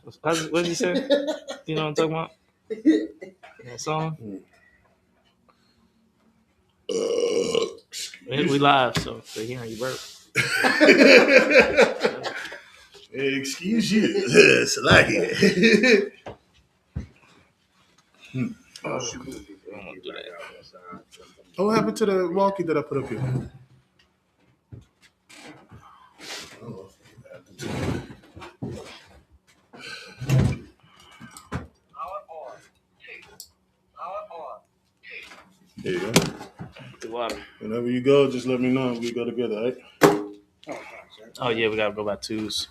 What did you say? You know what I'm talking about? That song? We live, so they're hearing you burp. Excuse you. It's like it. I won't do that. What happened to the walkie that I put up here? There you go. The water. Whenever you go, just let me know. We go together, all right? Oh yeah, we gotta go by twos.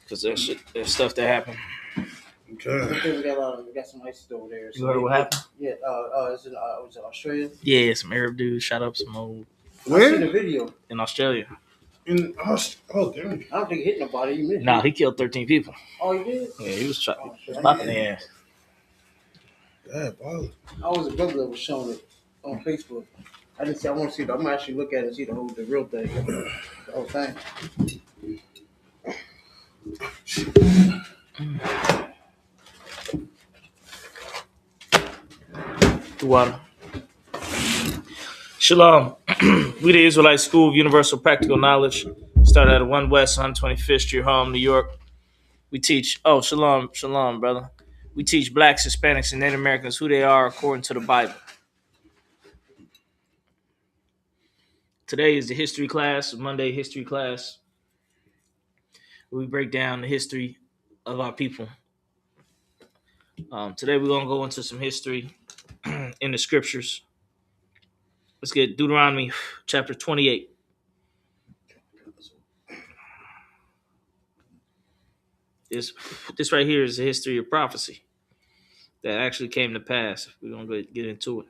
Cause there's stuff that happened. Okay. We got some ISIS over there. You heard what happened? Yeah. Was it Australia? Yeah, some Arab dude shot up some old I seen the Where? video. in Australia. In oh, damn. I don't think he hit nobody. You missed. Nah, he killed 13 people. Oh, he did? Yeah, he was Oh, shit. popping their ass. Yeah, ball. I was a brother that was showing it on Facebook. I didn't see. I want to see it. I'm gonna actually look at it and see the real thing, the whole thing. The water. Shalom. We the Israelite School of Universal Practical Knowledge. Started at 1 West 125th Street, Harlem, New York. We teach, shalom, brother. We teach blacks, Hispanics, and Native Americans who they are according to the Bible. Today is the history class, Monday history class. We break down the history of our people. Today we're going to go into some history in the scriptures. Let's get Deuteronomy chapter 28. This right here is the history of prophecy that actually came to pass. We're going to get into it.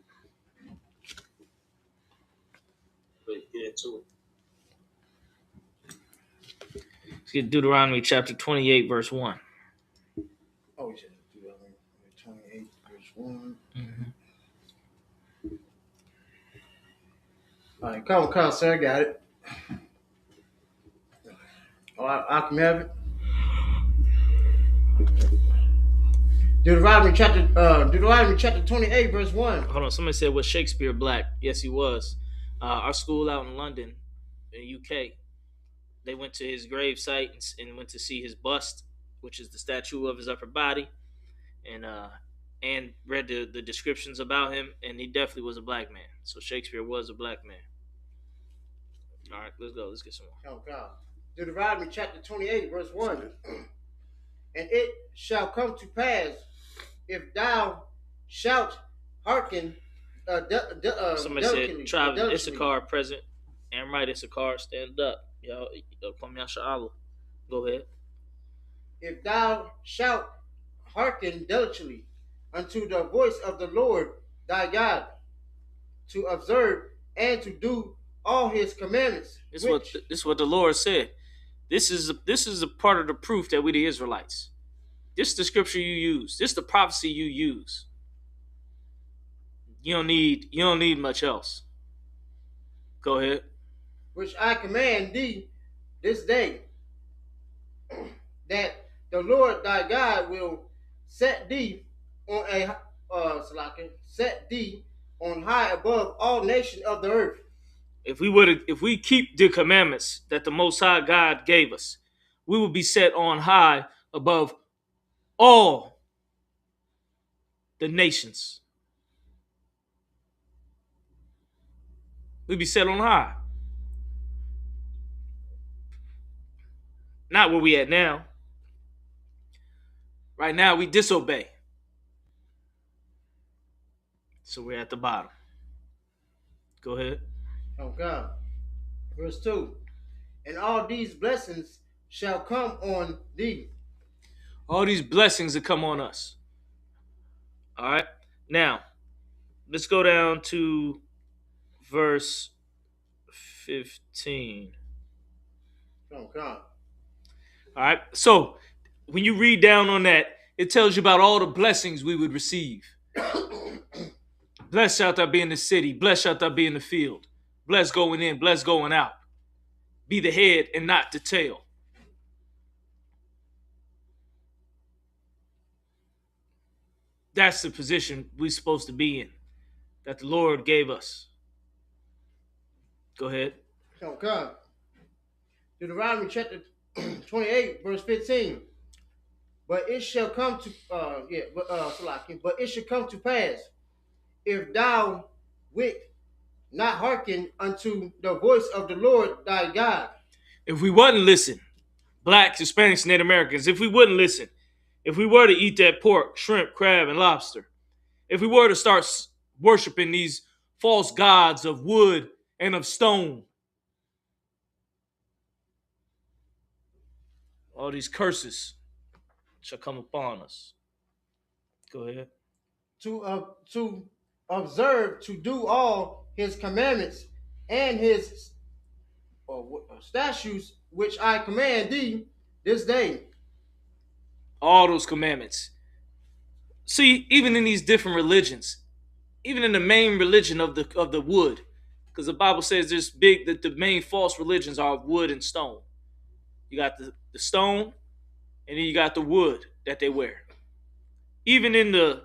Let's get Deuteronomy chapter 28, verse 1. Oh, we should do that. 28 verse 1. Mm-hmm. All right, come, sir. I got it. Oh, I can have it. Deuteronomy chapter 28, verse 1. Hold on, somebody said, was Shakespeare black? Yes, he was. Our school out in London, in UK, they went to his grave site and went to see his bust, which is the statue of his upper body, and read the descriptions about him, and he definitely was a black man. So Shakespeare was a black man. All right, let's go. Let's get some more. Oh, God. Deuteronomy chapter 28, verse 1. And it shall come to pass, if thou shalt hearken. Somebody said, tribe of Issachar present. Amrite Issachar, stand up. Y'all, go ahead. If thou shalt hearken diligently unto the voice of the Lord thy God, to observe and to do all his commandments. This is what the Lord said. This is a part of the proof that we the Israelites. This is the scripture you use. This is the prophecy you use. You don't need much else. Go ahead. Which I command thee this day, that the Lord thy God will set thee on high above all nations of the earth. If we keep the commandments that the Most High God gave us, we will be set on high above all the nations. We'll be set on high. Not where we at now. Right now we disobey. So we're at the bottom. Go ahead. Oh God. Verse 2. And all these blessings shall come on thee. All these blessings that come on us. All right. Now, let's go down to verse 15. Oh God. All right. So, when you read down on that, it tells you about all the blessings we would receive. Blessed shalt thou be in the city. Blessed shalt thou be in the field. Blessed going in, blessed going out. Be the head and not the tail. That's the position we're supposed to be in, that the Lord gave us. Go ahead. Okay. Deuteronomy chapter 28, verse 15. But it shall come to but it shall come to pass, if thou wilt not hearken unto the voice of the Lord thy God. If we wouldn't listen, blacks, Hispanics, Native Americans, if we wouldn't listen, if we were to eat that pork, shrimp, crab, and lobster, if we were to start worshiping these false gods of wood and of stone, all these curses shall come upon us. Go ahead. To observe to do all his commandments and his statutes which I command thee this day. All those commandments. See, even in these different religions, even in the main religion of the wood, because the Bible says there's big that the main false religions are wood and stone. You got the stone, and then you got the wood that they wear. Even in the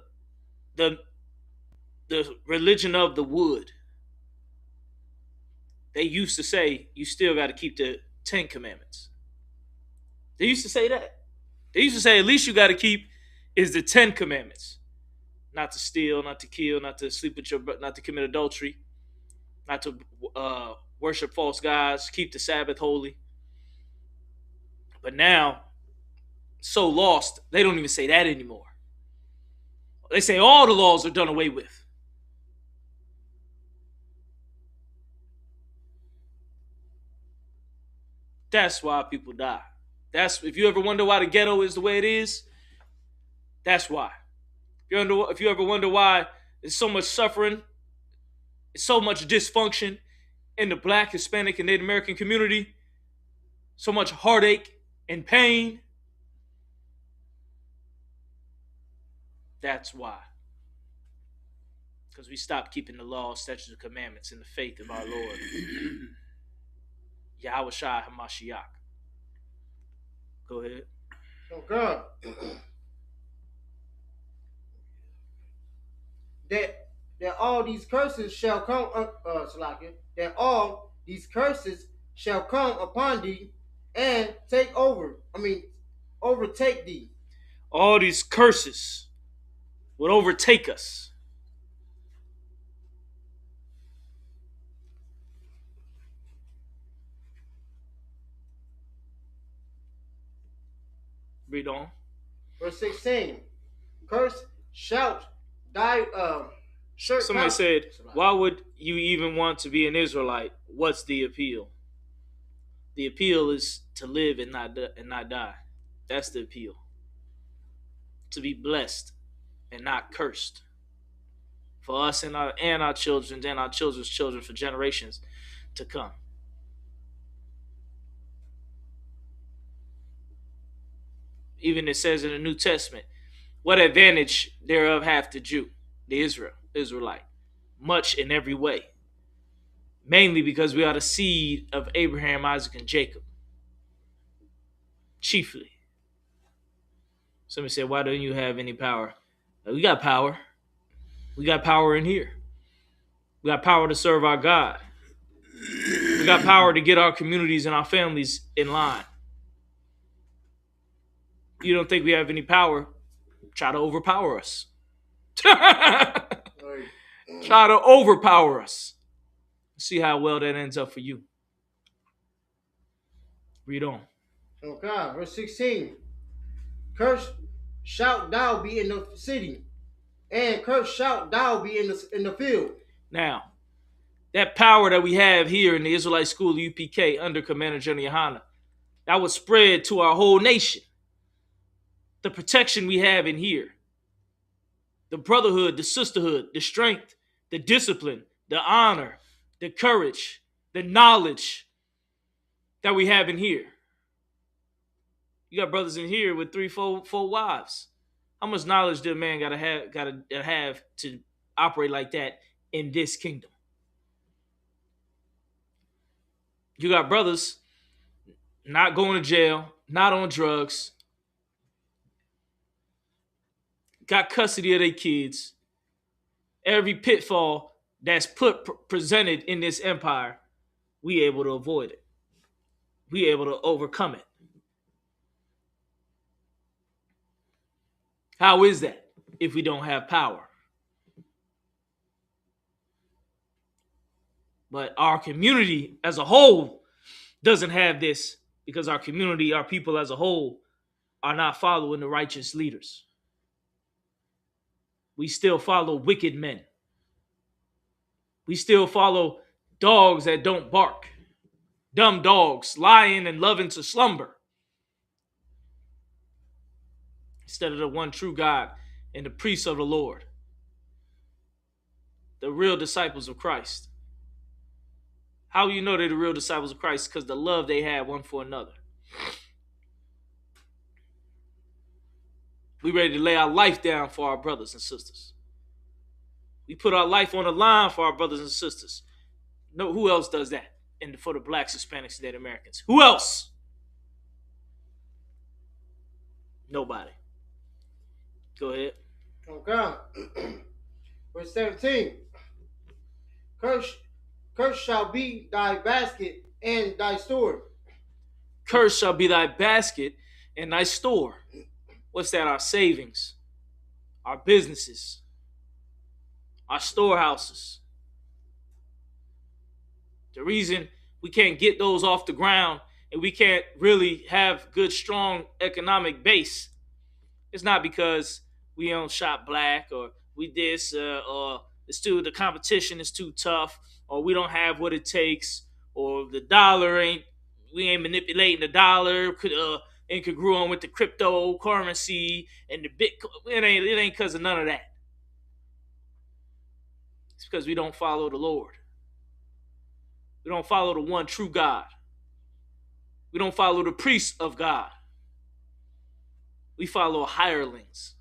the religion of the wood, they used to say you still got to keep the 10 commandments. They used to say that. They used to say at least you got to keep is the 10 commandments. Not to steal, not to kill, not to sleep with not to commit adultery, not to worship false gods, keep the Sabbath holy. But now, so lost, they don't even say that anymore. They say all the laws are done away with. That's why people die. That's if you ever wonder why the ghetto is the way it is, that's why. If you ever wonder why there's so much suffering, so much dysfunction in the Black, Hispanic, and Native American community, so much heartache and pain, that's why. Because we stopped keeping the law, statutes, and commandments in the faith of our Lord, Yahweh Shai HaMashiach. Go ahead. Oh God. that all these curses shall come that all these curses shall come upon thee and overtake thee. All these curses would overtake us. Read on. Verse 16. Curse, shout, die, shirt. Somebody said, why would you even want to be an Israelite? What's the appeal? The appeal is to live and not die. That's the appeal. To be blessed and not cursed. For us and our children and our children's children for generations to come. Even it says in the New Testament, what advantage thereof hath the Jew, the Israelite? Much in every way. Mainly because we are the seed of Abraham, Isaac, and Jacob. Chiefly. Somebody said, why don't you have any power? We got power. We got power in here. We got power to serve our God. We got power to get our communities and our families in line. You don't think we have any power? Try to overpower us. Try to overpower us. See how well that ends up for you. Read on. Okay, verse 16. Curse shalt thou be in the city, and curse shalt thou be in the field. Now, that power that we have here in the Israelite School of UPK under Commander General Yohana, that was spread to our whole nation. The protection we have in here, the brotherhood, the sisterhood, the strength, the discipline, the honor, the courage, the knowledge that we have in here. You got brothers in here with 3, 4 wives. How much knowledge did a man gotta have to operate like that in this kingdom? You got brothers not going to jail, not on drugs, got custody of their kids. Every pitfall that's presented in this empire, we able to avoid it. We able to overcome it. How is that if we don't have power? But our community as a whole doesn't have this because our community, our people as a whole, are not following the righteous leaders. We still follow wicked men. We still follow dogs that don't bark. Dumb dogs, lying and loving to slumber. Instead of the one true God and the priests of the Lord. The real disciples of Christ. How you know they're the real disciples of Christ? Because the love they have one for another. We ready to lay our life down for our brothers and sisters. We put our life on the line for our brothers and sisters. No, who else does that? And for the blacks, Hispanics, and Native Americans. Who else? Nobody. Go ahead. Okay. Verse 17. Cursed shall be thy basket and thy store. Cursed shall be thy basket and thy store. What's that? Our savings, our businesses, our storehouses. The reason we can't get those off the ground and we can't really have good, strong economic base is not because we don't shop black or we this or the competition is too tough or we don't have what it takes or the dollar we ain't manipulating the dollar incongruent with the cryptocurrency and the Bitcoin. It ain't because of none of that. It's because we don't follow the Lord. We don't follow the one true God. We don't follow the priests of God. We follow hirelings.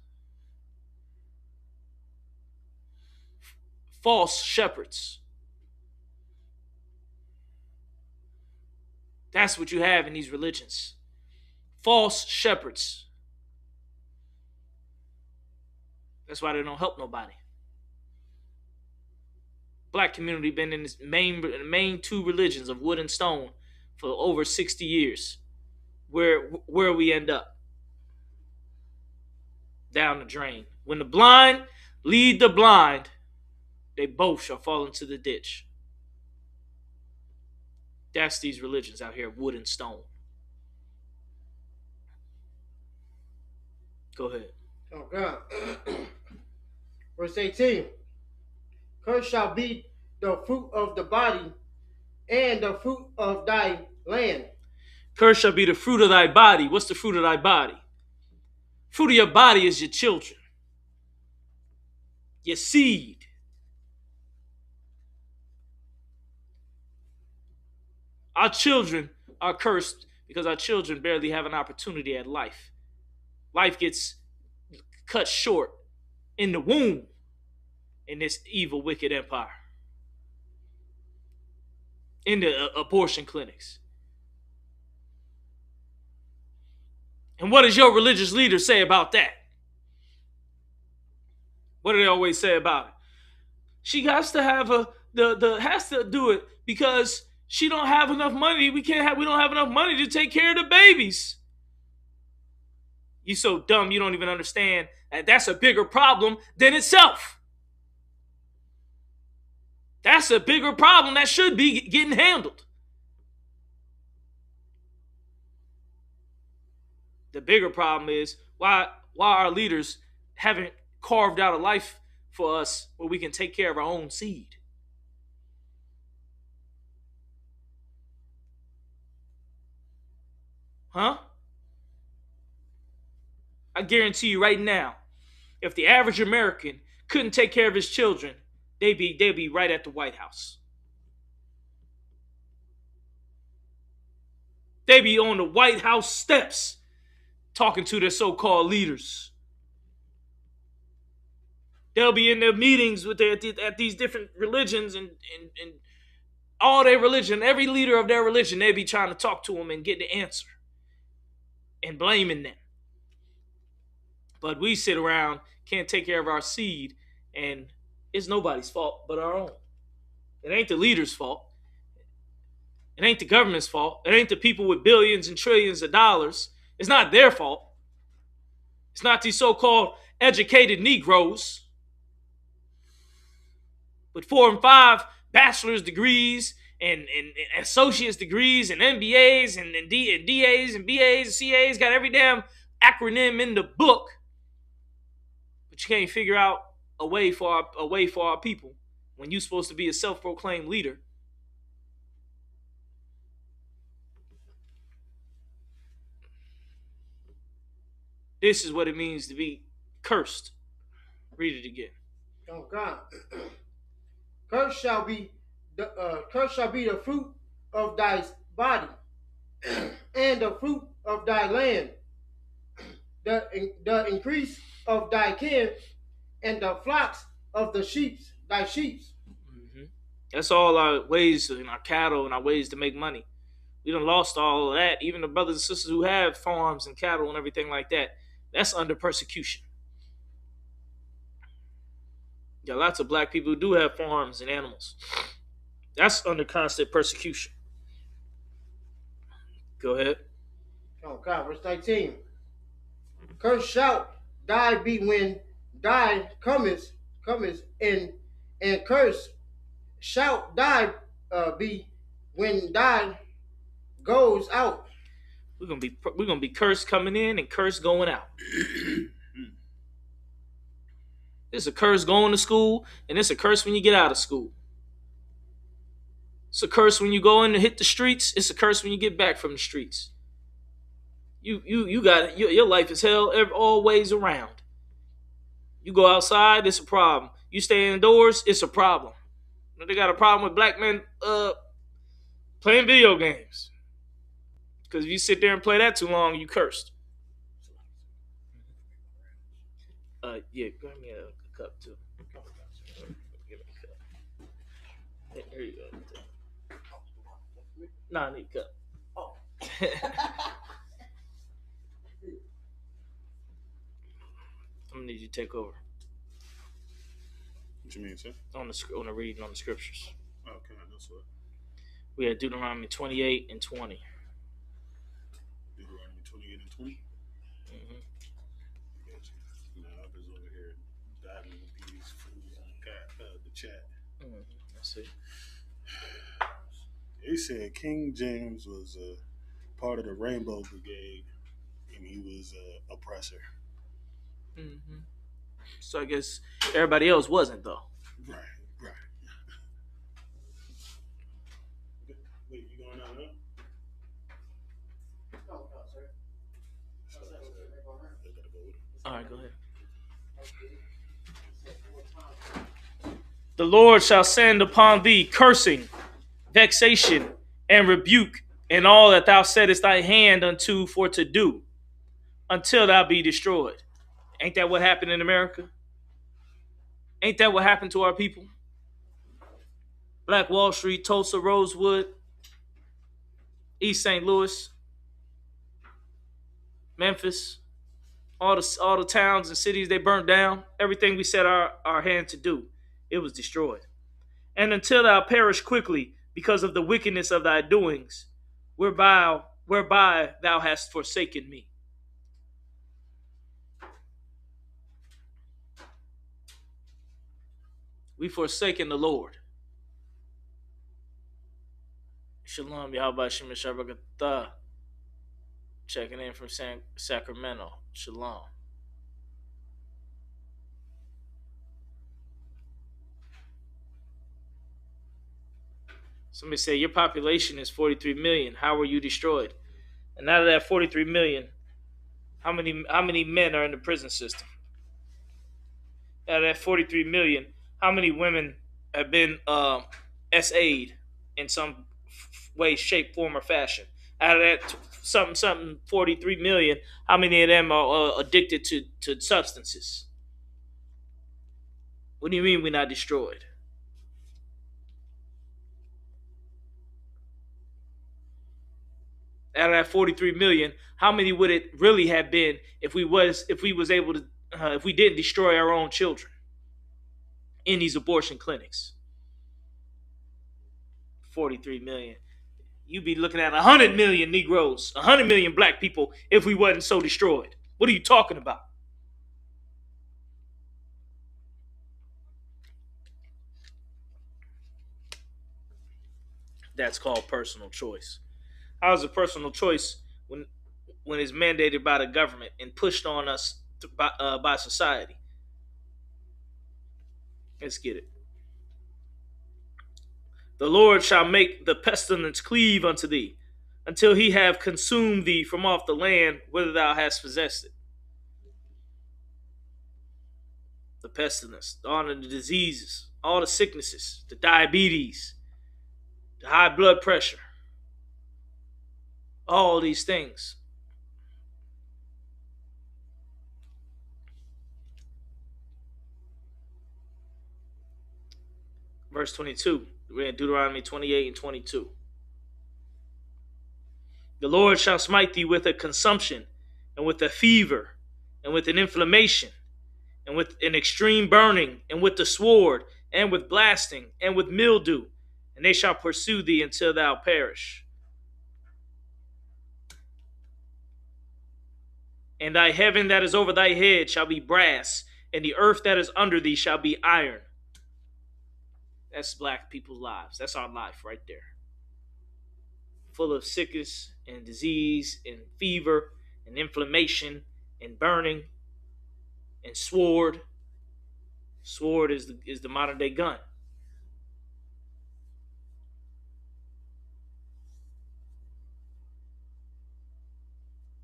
False shepherds. That's what you have in these religions. False shepherds. That's why they don't help nobody. Black community been in this main two religions of wood and stone for over 60 years. Where we end up? Down the drain. When the blind lead the blind, they both shall fall into the ditch. That's these religions out here, wood and stone. Go ahead. Oh God. Verse 18. Cursed shall be the fruit of the body and the fruit of thy land. Cursed shall be the fruit of thy body. What's the fruit of thy body? Fruit of your body is your children. Your seed. Our children are cursed because our children barely have an opportunity at life. Life gets cut short in the womb in this evil, wicked empire. In the abortion clinics. And what does your religious leader say about that? What do they always say about it? She has to have has to do it because she don't have enough money. We don't have enough money to take care of the babies. You so dumb you don't even understand that that's a bigger problem than itself. That's a bigger problem that should be getting handled. The bigger problem is why our leaders haven't carved out a life for us where we can take care of our own seed. Huh? I guarantee you right now, if the average American couldn't take care of his children, they'd be right at the White House. They'd be on the White House steps talking to their so-called leaders. They'll be in their meetings with at these different religions and all their religion, every leader of their religion, they'd be trying to talk to them and get the answer and blaming them. But we sit around, can't take care of our seed, and it's nobody's fault but our own. It ain't the leader's fault. It ain't the government's fault. It ain't the people with billions and trillions of dollars. It's not their fault. It's not these so-called educated Negroes with 4 and 5 bachelor's degrees and associate's degrees and MBAs and DAs and BAs and CAs, got every damn acronym in the book, but you can't figure out a way for our people when you're supposed to be a self-proclaimed leader. This is what it means to be cursed. Read it again. Oh God. Cursed shall be the fruit of thy body, and the fruit of thy land, the increase of thy kin, and the flocks of thy sheep. Mm-hmm. That's all our ways in our cattle and our ways to make money. We done lost all of that. Even the brothers and sisters who have farms and cattle and everything like that, that's under persecution. There are lots of black people who do have farms and animals. That's under constant persecution. Go ahead. Oh God, verse 19. Cursed shalt thy be when thy comest, and cursed shalt thy be when thy goes out. We're gonna be cursed coming in and cursed going out. It's a curse going to school, and it's a curse when you get out of school. It's a curse when you go in and hit the streets. It's a curse when you get back from the streets. You got your life is hell all ways around. You go outside, it's a problem. You stay indoors, it's a problem. They got a problem with black men playing video games. Because if you sit there and play that too long, you cursed. Yeah, grab me a cup too. Give me a cup. Here you go. Nah, I need a cup. Oh. I'm gonna need you to take over. What you mean, sir? On the reading on the scriptures. Okay, that's what. We had Deuteronomy 28 and 20. Deuteronomy 28 and 20? Mm-hmm. Gotcha. Now, I was over here diving with these fools on the chat. Mm-hmm. That's it. They said King James was part of the Rainbow Brigade, and he was an oppressor. Mm-hmm. So I guess everybody else wasn't, though. Right. Wait, you going out now? No, sir. All right, go ahead. The Lord shall send upon thee cursing, vexation, and rebuke, and all that thou settest thy hand unto for to do, until thou be destroyed. Ain't that what happened in America? Ain't that what happened to our people? Black Wall Street, Tulsa, Rosewood, East St. Louis, Memphis, all the towns and cities they burnt down. Everything we set our hand to do, it was destroyed. And until thou perish quickly because of the wickedness of thy doings, whereby thou hast forsaken me. We forsaken the Lord. Shalom, Yahweh Shem Shabbat. Checking in from Sacramento. Shalom. Somebody say your population is 43 million. How were you destroyed? And out of that 43 million, how many men are in the prison system? Out of that 43 million, how many women have been SA'd in some way, shape, form, or fashion? Out of that something 43 million, how many of them are addicted to substances? What do you mean we're not destroyed? Out of that 43 million, how many would it really have been if we was able to if we didn't destroy our own children in these abortion clinics? 43 million. You'd be looking at 100 million Negroes, 100 million black people if we wasn't so destroyed. What are you talking about? That's called personal choice. How is it personal choice when it's mandated by the government and pushed on us by society? Let's get it. The Lord shall make the pestilence cleave unto thee, until he have consumed thee from off the land whither thou hast possessed it. The pestilence, all of the diseases, all the sicknesses, the diabetes, the high blood pressure, all these things. Verse 22, we're in Deuteronomy 28 and 22. The Lord shall smite thee with a consumption, and with a fever, and with an inflammation, and with an extreme burning, and with the sword, and with blasting, and with mildew, and they shall pursue thee until thou perish. And thy heaven that is over thy head shall be brass, and the earth that is under thee shall be iron. That's black people's lives. That's our life right there. Full of sickness and disease and fever and inflammation and burning and sword. Sword is the modern day gun.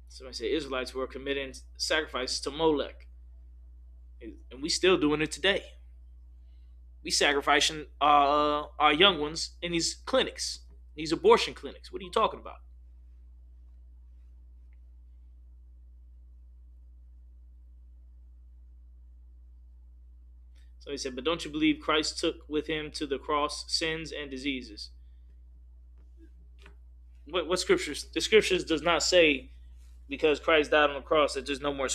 Somebody said Israelites were committing sacrifices to Molech, and we still doing it today. We sacrificing our young ones in these clinics, these abortion clinics. What are you talking about? So he said, but don't you believe Christ took with him to the cross sins and diseases? What scriptures? The scriptures does not say because Christ died on the cross that there's no more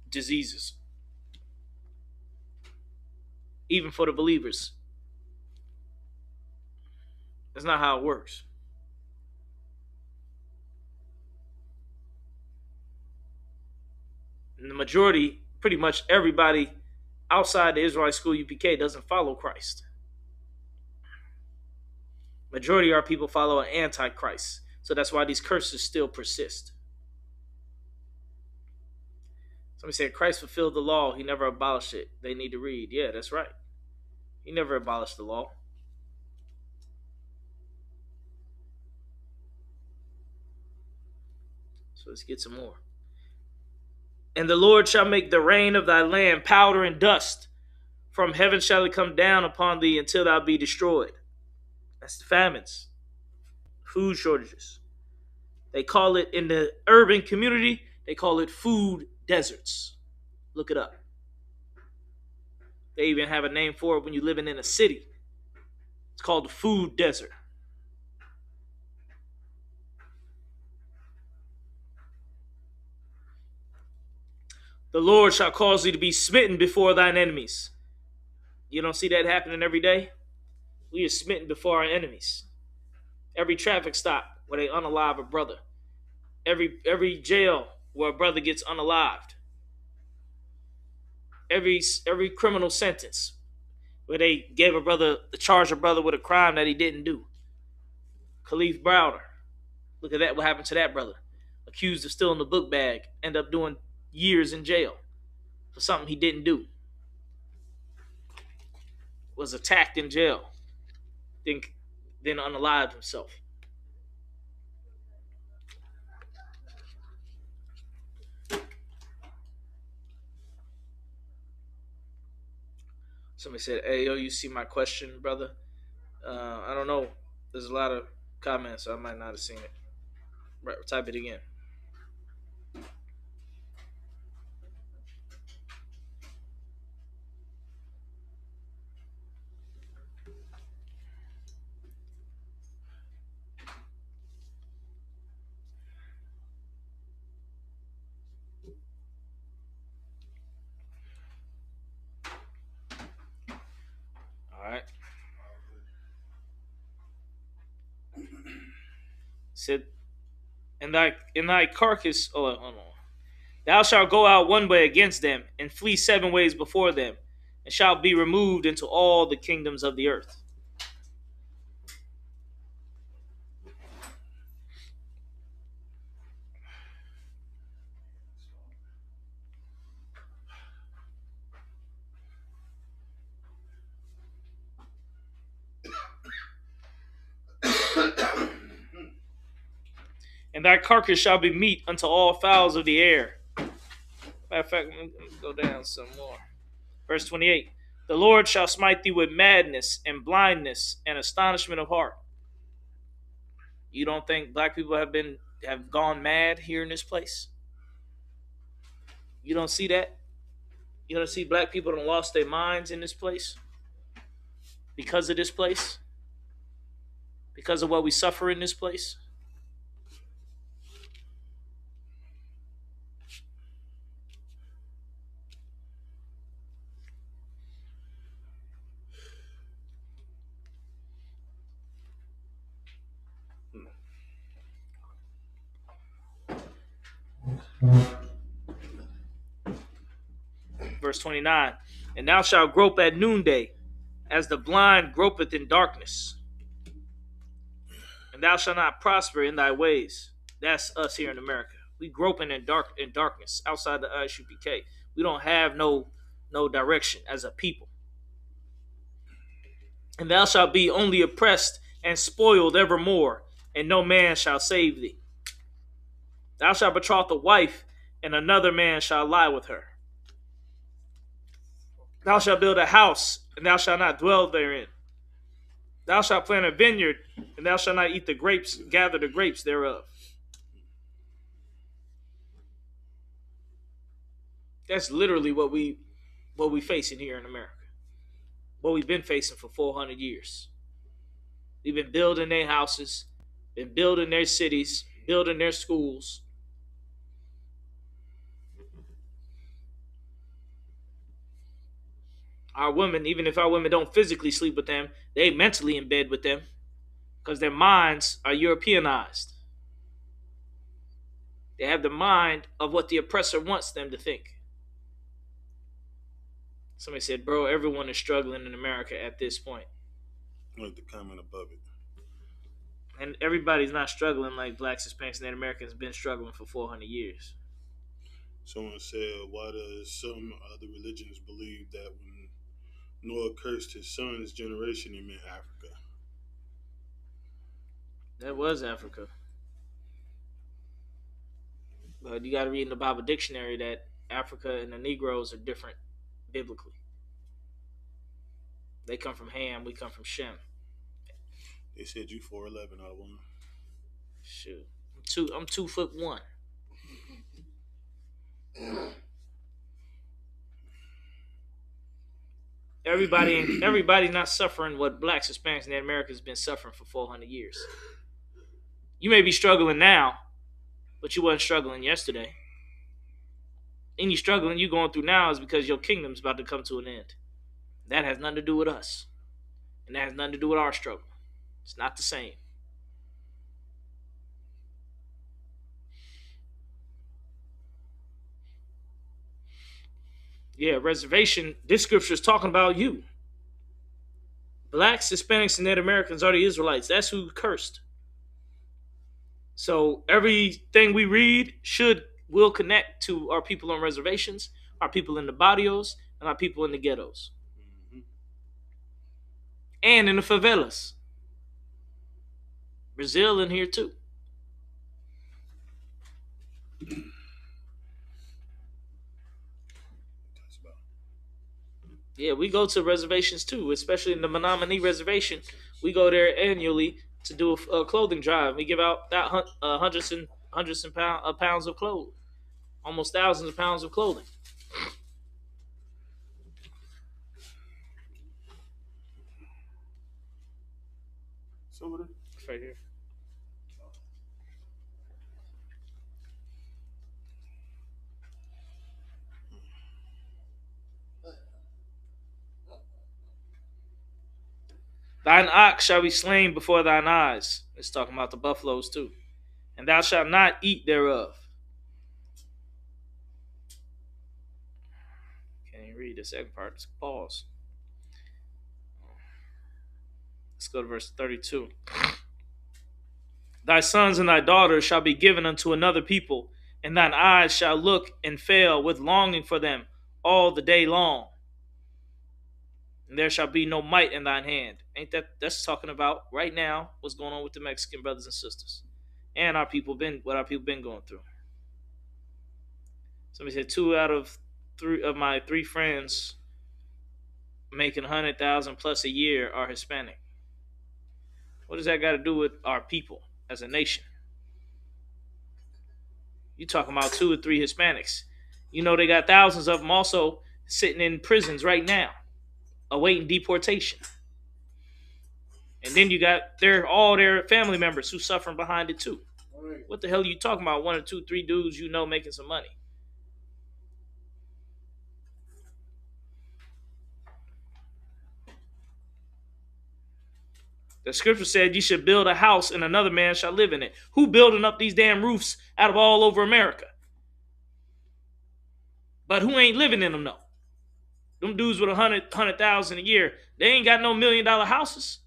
diseases, even for the believers. That's not how it works. And the majority, pretty much everybody outside the Israelite School UPK doesn't follow Christ. Majority of our people follow an antichrist. So that's why these curses still persist. Somebody said Christ fulfilled the law. He never abolished it. They need to read. Yeah, that's right. He never abolished the law. So let's get some more. And the Lord shall make the rain of thy land powder and dust. From heaven shall it come down upon thee until thou be destroyed. That's the famines, food shortages. They call it in the urban community, they call it food deserts. Look it up. They even have a name for it when you're living in a city. It's called the food desert. The Lord shall cause thee to be smitten before thine enemies. You don't see that happening every day? We are smitten before our enemies. Every traffic stop where they unalive a brother. Every jail where a brother gets unalived. Every criminal sentence where they gave a brother, charged a brother with a crime that he didn't do. Khalif Browder. Look at that, what happened to that brother. Accused of stealing the book bag, end up doing years in jail for something he didn't do. Was attacked in jail. Then unalived himself. Somebody said, hey, yo, you see my question, brother? I don't know. There's a lot of comments, so I might not have seen it. Right, type it again. said, in thy carcass, hold on. Thou shalt go out one way against them, and flee 7 ways before them, and shalt be removed into all the kingdoms of the earth. And thy carcass shall be meat unto all fowls of the air. Matter of fact, let me go down some more. Verse 28. The Lord shall smite thee with madness and blindness and astonishment of heart. You don't think black people have gone mad here in this place? You don't see that? You don't see black people that lost their minds in this place? Because of this place? Because of what we suffer in this place? Verse 29. And thou shalt grope at noonday, as the blind gropeth in darkness. And thou shalt not prosper in thy ways. That's us here in America. We groping in darkness outside the UPK. We don't have no direction as a people. And thou shalt be only oppressed and spoiled evermore, and no man shall save thee. Thou shalt betroth a wife, and another man shall lie with her. Thou shalt build a house, and thou shalt not dwell therein. Thou shalt plant a vineyard, and thou shalt not eat the grapes, gather the grapes thereof. That's literally what we facing here in America. What we've been facing for 400 years. We've been building their houses, been building their cities, building their schools. Our women, even if our women don't physically sleep with them, they mentally in bed with them because their minds are Europeanized. They have the mind of what the oppressor wants them to think. Somebody said, bro, everyone is struggling in America at this point. Like the comment above it. And everybody's not struggling like blacks, Hispanics, and Native Americans have been struggling for 400 years. Someone said, why does some other religions believe that when Noah cursed his son's generation, he meant Africa? That was Africa. But you got to read in the Bible dictionary that Africa and the Negroes are different biblically. They come from Ham, we come from Shem. They said you 4'11", I won. Shoot, I'm 2'1". Everybody not suffering what blacks, Hispanics, and Native Americans been suffering for 400 years. You may be struggling now, but you wasn't struggling yesterday. Any struggling you going through now is because your kingdom's about to come to an end. That has nothing to do with us. And that has nothing to do with our struggle. It's not the same. Yeah, reservation, this scripture is talking about you. Blacks, Hispanics, and Native Americans are the Israelites. That's who cursed. So everything we read will connect to our people on reservations, our people in the barrios, and our people in the ghettos. Mm-hmm. And in the favelas. Brazil in here too. Yeah, we go to reservations too, especially in the Menominee Reservation. We go there annually to do a clothing drive. We give out hundreds of pounds of clothes, almost thousands of pounds of clothing. Somebody? It's right here. Thine ox shall be slain before thine eyes. It's talking about the buffaloes too. and thou shalt not eat thereof. Can't even read the second part. Let's pause. Let's go to verse 32. Thy sons and thy daughters shall be given unto another people, and thine eyes shall look and fail with longing for them all the day long. And there shall be no might in thine hand. Ain't that's talking about right now what's going on with the Mexican brothers and sisters, and what our people been going through. Somebody said 2 out of my 3 friends making 100,000 plus a year are Hispanic. What does that got to do with our people as a nation? You talking about 2 or 3 Hispanics? You know they got thousands of them also sitting in prisons right now, awaiting deportation. And then you got all their family members who suffering behind it too. Right. What the hell are you talking about? 1 or 2, 3 dudes you know making some money. The scripture said, "You should build a house, and another man shall live in it." Who building up these damn roofs out of all over America? But who ain't living in them though? Them dudes with 100,000 a year, they ain't got no $1 million houses.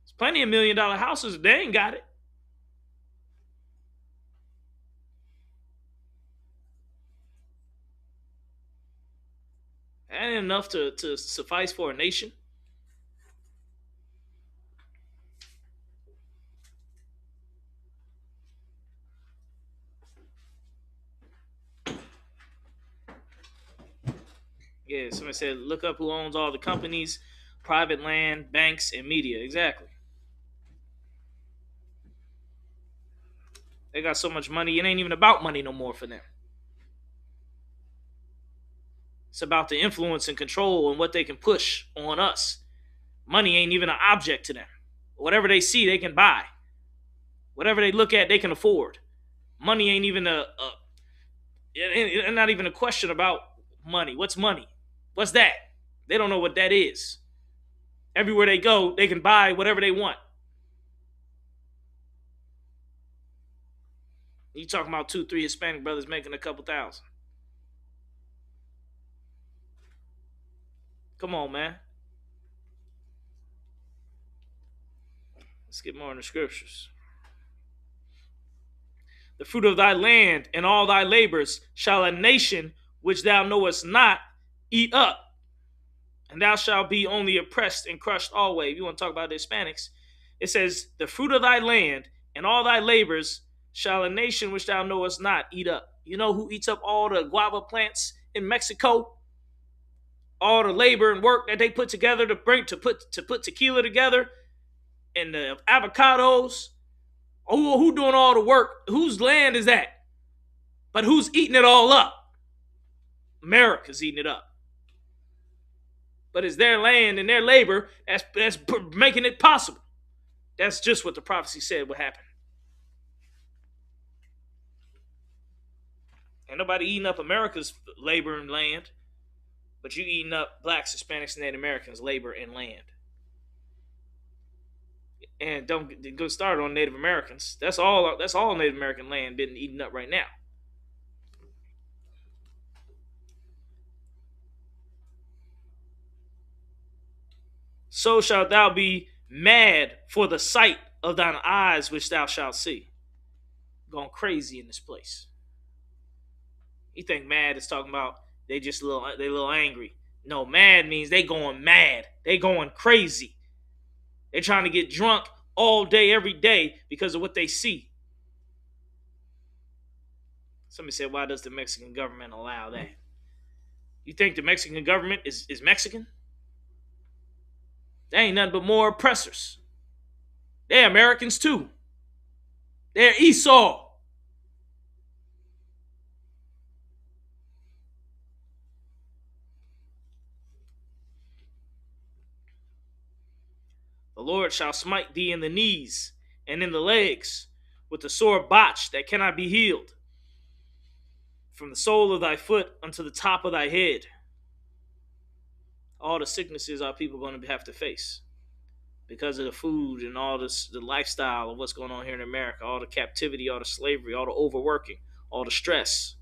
There's plenty of $1 million houses. They ain't got it. That ain't enough to suffice for a nation. Yeah, somebody said, look up who owns all the companies, private land, banks, and media. Exactly. They got so much money, it ain't even about money no more for them. It's about the influence and control and what they can push on us. Money ain't even an object to them. Whatever they see, they can buy. Whatever they look at, they can afford. Money ain't even not even a question about money. What's money? What's that? They don't know what that is. Everywhere they go, they can buy whatever they want. You talking about 2, 3 Hispanic brothers making a couple thousand. Come on, man. Let's get more in the scriptures. The fruit of thy land and all thy labors shall a nation which thou knowest not eat up. And thou shalt be only oppressed and crushed always. If you want to talk about the Hispanics, it says, the fruit of thy land and all thy labors shall a nation which thou knowest not eat up. You know who eats up all the guava plants in Mexico? All the labor and work that they put together to put tequila together, and the avocados. Who doing all the work? Whose land is that? But who's eating it all up? America's eating it up. But it's their land and their labor that's making it possible. That's just what the prophecy said would happen. Ain't nobody eating up America's labor and land, but you eating up blacks, Hispanics, and Native Americans' labor and land. And don't go start on Native Americans. That's all Native American land being eaten up right now. So shalt thou be mad for the sight of thine eyes which thou shalt see. Going crazy in this place. You think mad is talking about they a little angry. No, mad means they going mad. They going crazy. They're trying to get drunk all day, every day because of what they see. Somebody said, why does the Mexican government allow that? You think the Mexican government is Mexican? They ain't nothing but more oppressors. They're Americans too. They're Esau. The Lord shall smite thee in the knees and in the legs with a sore botch that cannot be healed, from the sole of thy foot unto the top of thy head. All the sicknesses our people are going to have to face. because of the food and all this, the lifestyle of what's going on here in America, all the captivity, all the slavery, all the overworking, all the stress.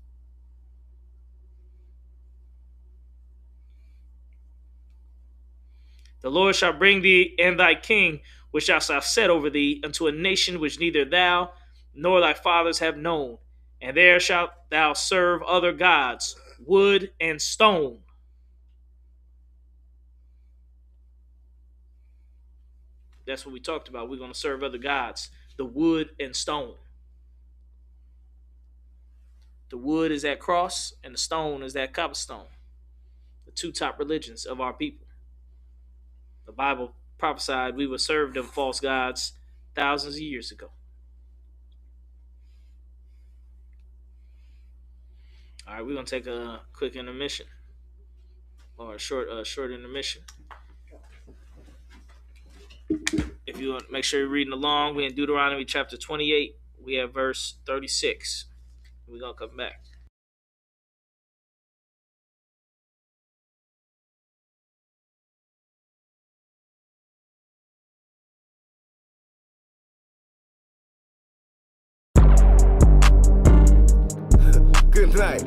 The Lord shall bring thee and thy king, which thou shalt set over thee, unto a nation which neither thou nor thy fathers have known. And there shalt thou serve other gods, wood and stone. That's what we talked about. We're going to serve other gods, the wood and stone. The wood is that cross, and the stone is that cobblestone. The two top religions of our people. The Bible prophesied we would serve them false gods thousands of years ago. All right, we're going to take a quick intermission, or a short intermission. If you want to make sure you're reading along, we're in Deuteronomy chapter 28. We have verse 36. We're going to come back. Good night.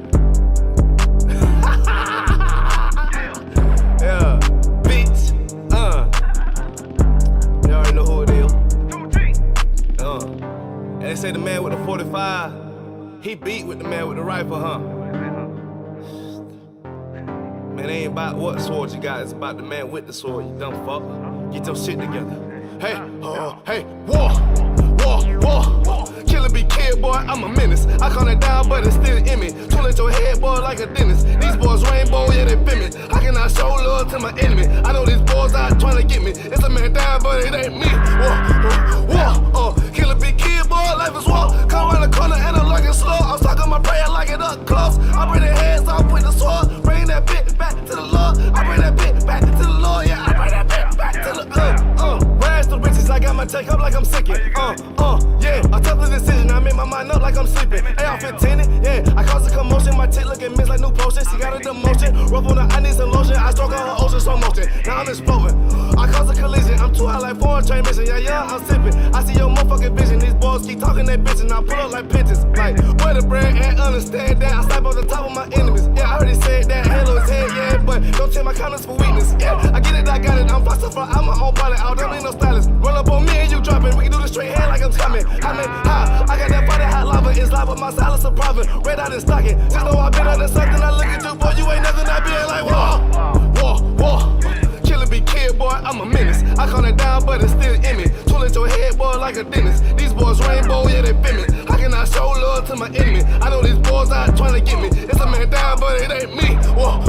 Yeah, bitch. You already know who it is. They say the man with the 45, he beat with the man with the rifle, huh? Man, it ain't about what sword you got, it's about the man with the sword, you dumb fuck. Get your shit together. Hey, hey, war. Killer be kid, boy, I'm a menace. I calm it down, but it's still in me. Toilet your head, boy, like a dentist. These boys rainbow, yeah, they feel me. I cannot show love to my enemy. I know these boys out trying to get me. It's a man down, but it ain't me. War. Killer be kid, boy, life is war. Come around the corner and I'm looking slow. I'm stuck on my prayer like it up close. I bring their hands off with the sword. Bring that bit back to the Lord. I bring that bit back to the Lord, yeah. I bring that bit back to the Rags to riches, I got my take up like I'm sicking. Yeah, a tough decision, I made my mind up like I'm sleeping. AR-15, yeah, I caused a commotion. My chick looking miss like new potion. She got a demotion, rough on her, I need some lotion. I stroke on her ocean, slow motion, now I'm exploding. I caused a collision, I'm too high like foreign train mission. Yeah, I'm sipping, I see your motherfucking vision. These boys keep talking that bitch and I pull up like pitches. Like, where the bread and understand that I slap off the top of my enemies. Yeah, I already said that, halo is head, yeah, but don't take my comments for weakness. Yeah, I get it, I got it, I'm flexible, I'm my own pilot. I don't need no stylist. Run up on me and you dropping, we can do the straight hand like I'm coming. I mean, I got that body hot lava, it's live with my silence of profit. Red out and stocking. Just know I've been under something. I look at you, boy, you ain't nothing. I be like, war. Killer be kid, boy, I'm a menace. I calm it down, but it's still in me. Toilet your head, boy, like a dentist. These boys rainbow, yeah, they feel me. I cannot show love to my enemy. I know these boys out trying to get me. It's a man down, but it ain't me. War.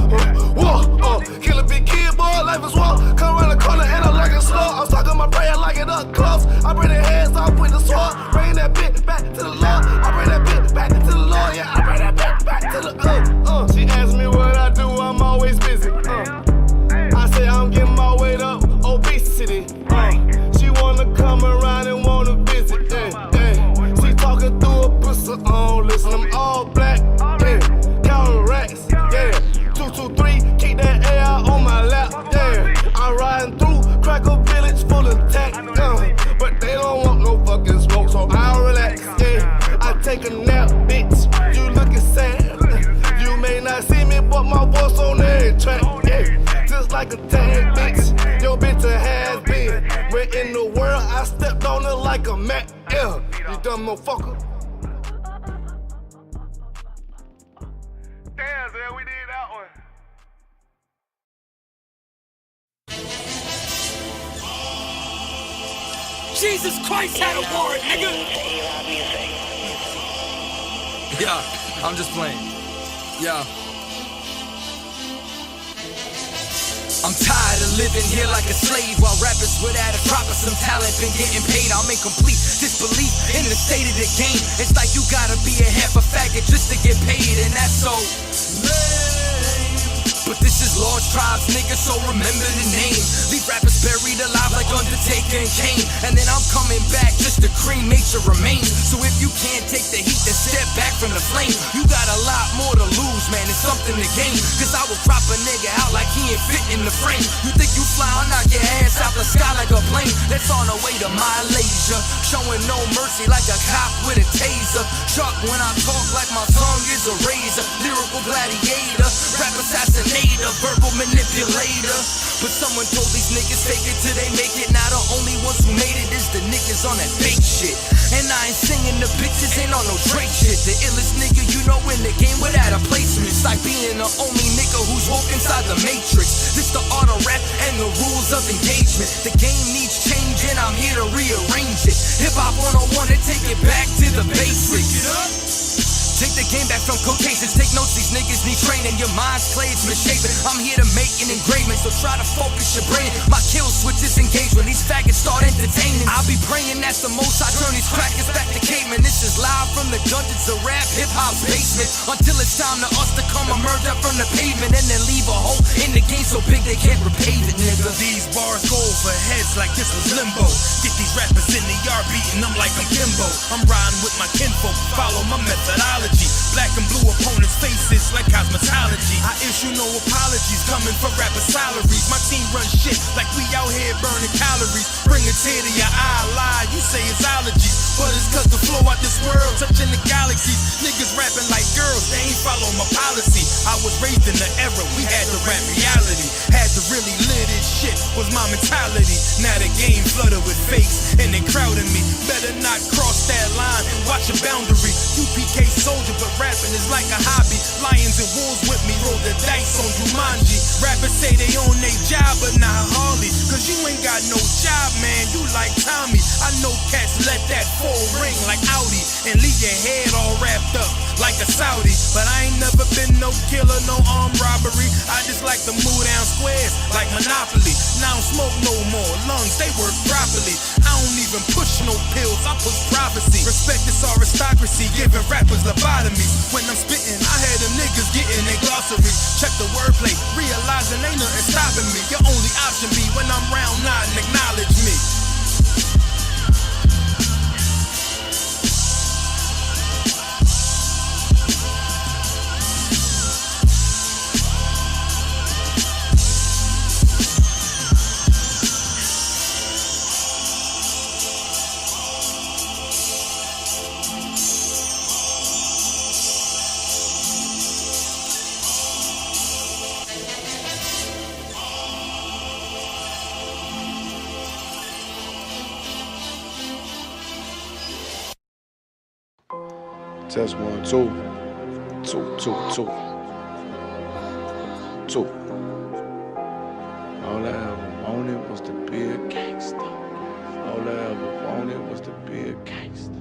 Killer be kid, boy, life is war. Come around the corner and I'm looking slow. I'm stuck on my prayer like it up close. I bring their hands off with the sword. Bring that bit back to the Lord. I bring that bit back to the Lord. Yeah, I bring that bit back to the She asked me what I do, I'm always busy. I say I'm getting my weight up, obesity. She wanna come around and wanna visit. She talking through a pussy on. Listen, I'm all black. Counting racks. 223, keep that air on my lap. I'm riding through Cracker Village full of tech. But they don't want no fucking smoke, so I'll relax. I take a nap, bitch. You looking sad. You may not see me, but my voice on every track. Just like a tag, bitch. Your bitch a has been. When in the world, I stepped on it like a Mac. You dumb motherfucker. Damn, man, we did that one. Jesus Christ had a warrant, nigga! Yeah, I'm just playing. Yeah. I'm tired of living here like a slave while rappers without a drop of some talent been getting paid. I'm in complete disbelief in the state of the game. It's like you gotta be a half a faggot just to get paid, and that's so lame. But this is Lost Tribes, nigga, so remember the name. Leave rappers buried alive like Undertaker and Kane. And then I'm coming back just to cremate your remains. So if you can't take the heat, then step back from the flame. You got a lot more to lose, man, it's something to gain. Cause I will drop a nigga out like he ain't fit in the frame. You think you fly, I'll knock your ass out the sky like a plane. my leisure. Showing no mercy like a cop with a taser. Sharp when I talk like my tongue is a razor. Lyrical gladiator, rap assassinator, verbal manipulator. But someone told these niggas fake it till they make it. Now the only ones who made it is the niggas on that fake shit. And I ain't singing the bitches, ain't on no Drake shit. The illest nigga you know in the game without a placement. It's like being the only nigga who's woke inside the matrix. This the art of rap and the rules of engagement. The game needs change and I'm here to rearrange it. Hip-hop 101 and take it back to the basics. Take the game back from quotations. Take notes, these niggas need training. Your mind's clay, it's misshapen. I'm here to make an engraving, so try to focus your brain. My kill switch is engaged when these faggots start entertaining. I'll be praying that's the most I turn these crackers back to cavemen. This is live from the dungeons of rap, hip-hop's basement. Until it's time to us to come emerge up from the pavement and then leave a hole in the game so big they can't repave it, nigga. These bars go over heads like this was limbo. Get these rappers in the yard beating them like I'm Kimbo. I'm riding with my kinfolk, follow my methodology. Black and blue opponents' faces like cosmetology. I issue no apologies, coming for rapper salaries. My team runs shit like we out here burning calories. Bring a tear to your eye, lie, you say it's allergies. But it's cause the flow out this world, touching the galaxies. Niggas rapping like girls, they ain't follow my policy. I was raised in the era, we had to rap reality. Had to really live this shit, was my mentality. Now the game flooded with fakes, and they crowding me. Better not cross that line and watch a boundary. UPK soldier, but rapping is like a hobby. Lions and wolves with me, roll the dice on Jumanji. Rappers say they own their job, but not Harley. Cause you ain't got no job, man, you like Tommy. I know cats let that full ring like Audi and leave your head all wrapped up like a Saudi. But I ain't never been no killer, no armed robbery. I just like to move down squares like Monopoly. Now I don't smoke no more, lungs, they work properly. I don't even push no pills, I push prophecy. Respect this aristocracy, giving rappers lobotomies. When I'm spitting, I had them niggas getting their glossary. Check the wordplay, realizing ain't nothing stopping me. Your only option be when I'm round nine, acknowledge me. Test 1, 2. 2, 2, 2. 2. All I ever wanted was to be a gangster. All I ever wanted was to be a gangster.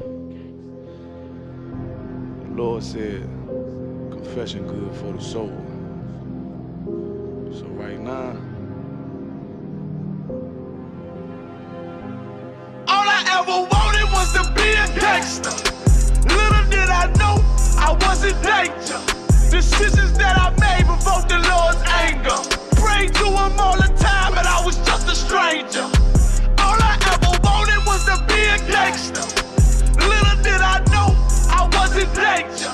The Lord said, confession good for the soul. So right now, all I ever wanted was to be a gangster. Little did I know I was in danger. Decisions that I made provoked the Lord's anger. Prayed to him all the time, but I was just a stranger. All I ever wanted was to be a gangster. Little did I know I was in danger.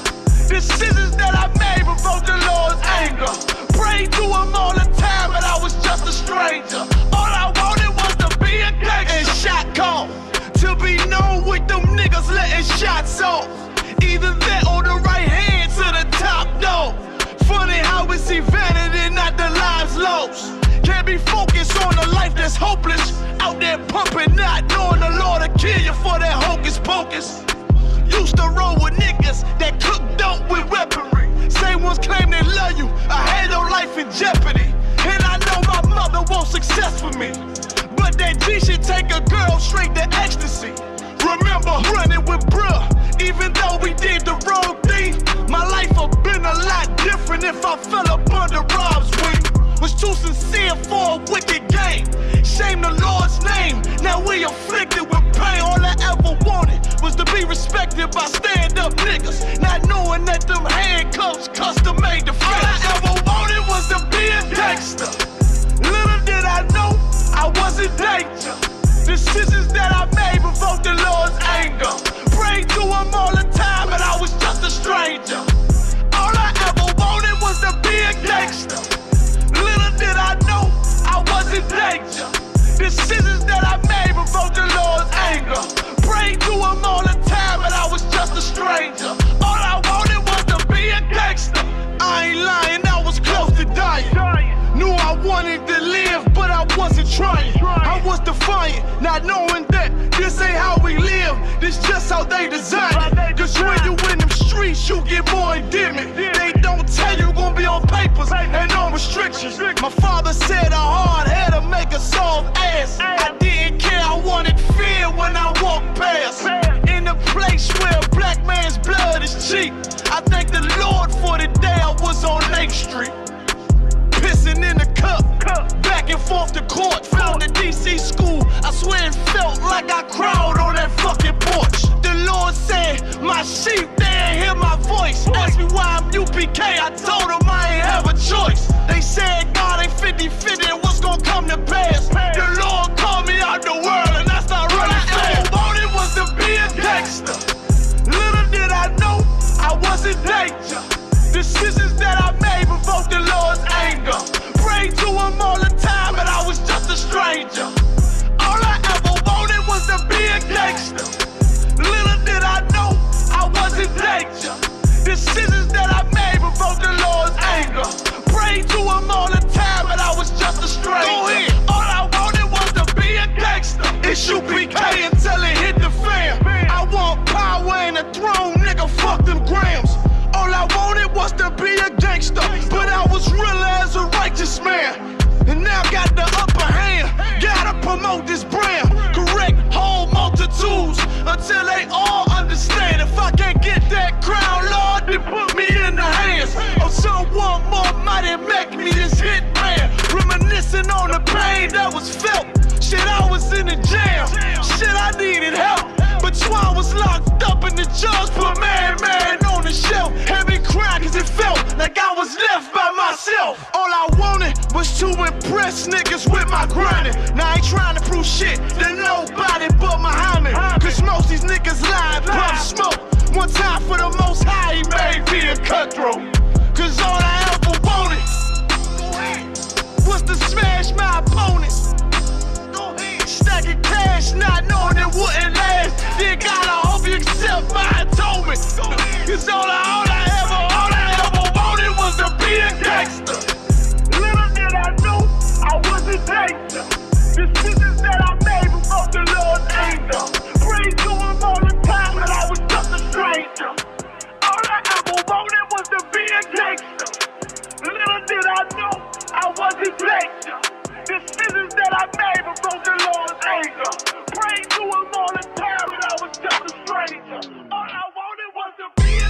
Decisions that I made provoked the Lord's anger. Prayed to him all the time, but I was just a stranger. All I wanted was to be a gangster. And shot call to be known with them niggas letting shots off. Either that or the right hand to the top dog. Funny how we see vanity, not the lives lost. Can't be focused on a life that's hopeless. Out there pumping, not knowing the Lord will kill you for that hocus pocus. Used to roll with niggas that cook dope with weaponry. Same ones claim they love you, I had your life in jeopardy. And I know my mother wants success for me, but that G should take a girl straight to ecstasy. Remember running with bruh, even though we did the wrong thing. My life would've been a lot different if I fell up under Rob's wing. Was too sincere for a wicked game. Shame the Lord's name, now we afflicted with pain. All I ever wanted was to be respected by stand-up niggas, not knowing that them handcuffs custom made to fit. All I ever wanted was to be a gangster. Little did I know I was in danger. Decisions that I made provoked the Lord's anger. Prayed to him all the time, but I was just a stranger. All I ever wanted was to be a gangster. Little did I know I was in danger. Decisions that I made provoked the Lord's anger. trying. I was defiant, not knowing that this ain't how we live. This just how they design it. Cause when you in them streets, you get more endemic. They don't tell you gonna be on papers and on restrictions. My father said a hard head to make a soft ass. I didn't care, I wanted fear when I walked past. In a place where a black man's blood is cheap. I thank the Lord for the day I was on Lake Street. Pissing in a cup, back and forth to court. Found the DC school, I swear it felt like I cried on that fucking porch. The Lord said, my sheep, they ain't hear my voice. Asked me why I'm UPK, I told them I ain't have a choice. They said God ain't 50-50 and what's gonna come to pass. The Lord called me out the world and I started running fast. All I wanted was to be a gangster. Little did I know I was in danger. Decisions that I made provoked the Lord's anger. Prayed to him all the time, but I was just a stranger. All I ever wanted was to be a gangster. Little did I know I was in danger. Decisions that I made provoked the Lord's anger. Prayed to him all the time, but I was just a stranger. Go ahead. All I wanted was to be a gangster. It's UPK until it hit the fan. I want power and a throne, nigga, fuck them grams. All I wanted was to be a gangster, but I was real as a righteous man. And now got the upper hand, gotta promote this brand. Correct whole multitudes until they all understand. If I can't get that crown, Lord, then put me in the hands of someone more mighty, make me this hit man. Reminiscing on the pain that was felt. Shit, I was in the jam. Shit, I needed help. But Swan was locked up and the judge put man on the shelf. Had me crying cause it felt like I was left by myself. All I wanted was to impress niggas with my grinding. Now I ain't trying to prove shit to nobody but Muhammad. Cause most these niggas lie and pump smoke. One time for the most high, he made me a cutthroat. Cause all I ever wanted was to smash my opponent. Stacking cash, not knowing it wouldn't last. Then God, I hope you accept my atonement. Cause all I ever wanted was to be a gangster. Little did I know I was a gangster. Decisions that I made before the Lord's anger. Prayed to him all the time, but I was just a stranger. All I ever wanted was to be a gangster. Little did I know I was a gangster. Decisions that I made before the Lord's anger. Prayed to him all the time, and I was just a stranger. All I wanted was to be a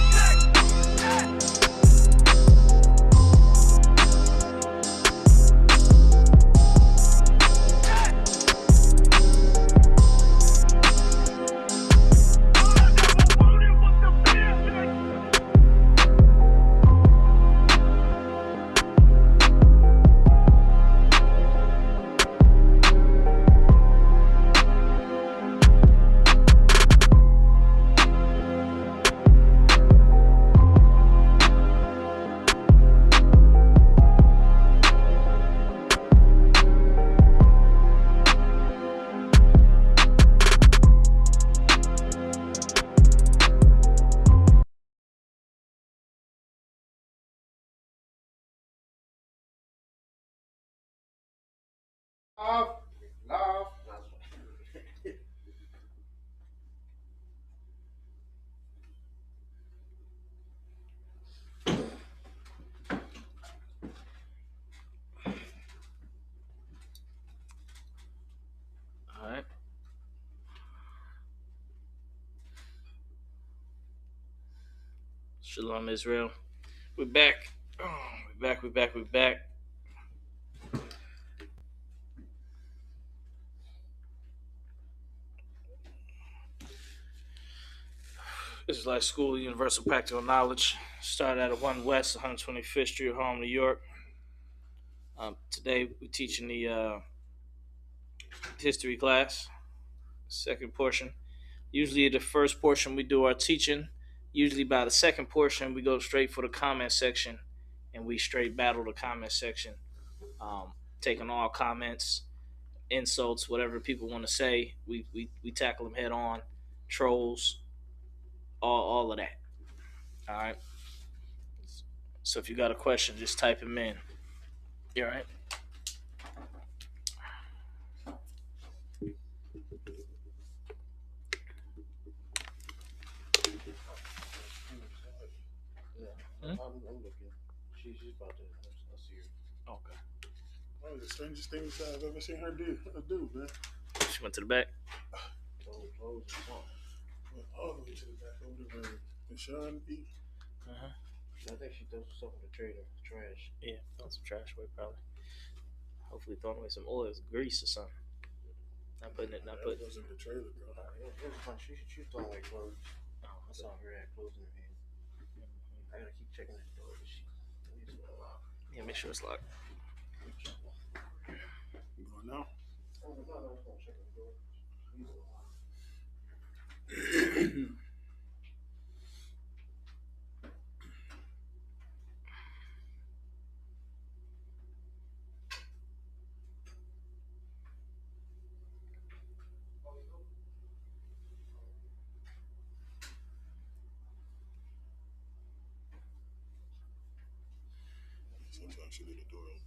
Love. All right. Shalom, Israel. We're back. We're back. Israelite School of Universal Practical Knowledge. Started out at 1 West, 125th Street, Harlem, New York. Today we're teaching the history class, second portion. Usually the first portion we do our teaching. Usually by the second portion we go straight for the comment section and we straight battle the comment section, taking all comments, insults, whatever people want to say. We tackle them head on, trolls, all of that. All right. So if you got a question, just type them in. You all right? I'm looking. She's about to. I see her. Okay. One of the strangest things I've ever seen her do, man. She went to the back. Clothes and something. Went all the way to the back over there where Sean be. I think she threw stuff in the trash. Yeah, throwing some trash away probably. Hopefully throwing away some oil, grease or something. Not putting it. Not putting. That wasn't the trailer, bro. It was fun. She was throwing away clothes. Oh, I saw her had clothes in her hand. I gotta keep checking that door. yeah, make sure it's locked. You going now? Oh, no, I was gonna check the door. Sometimes she leave the door open.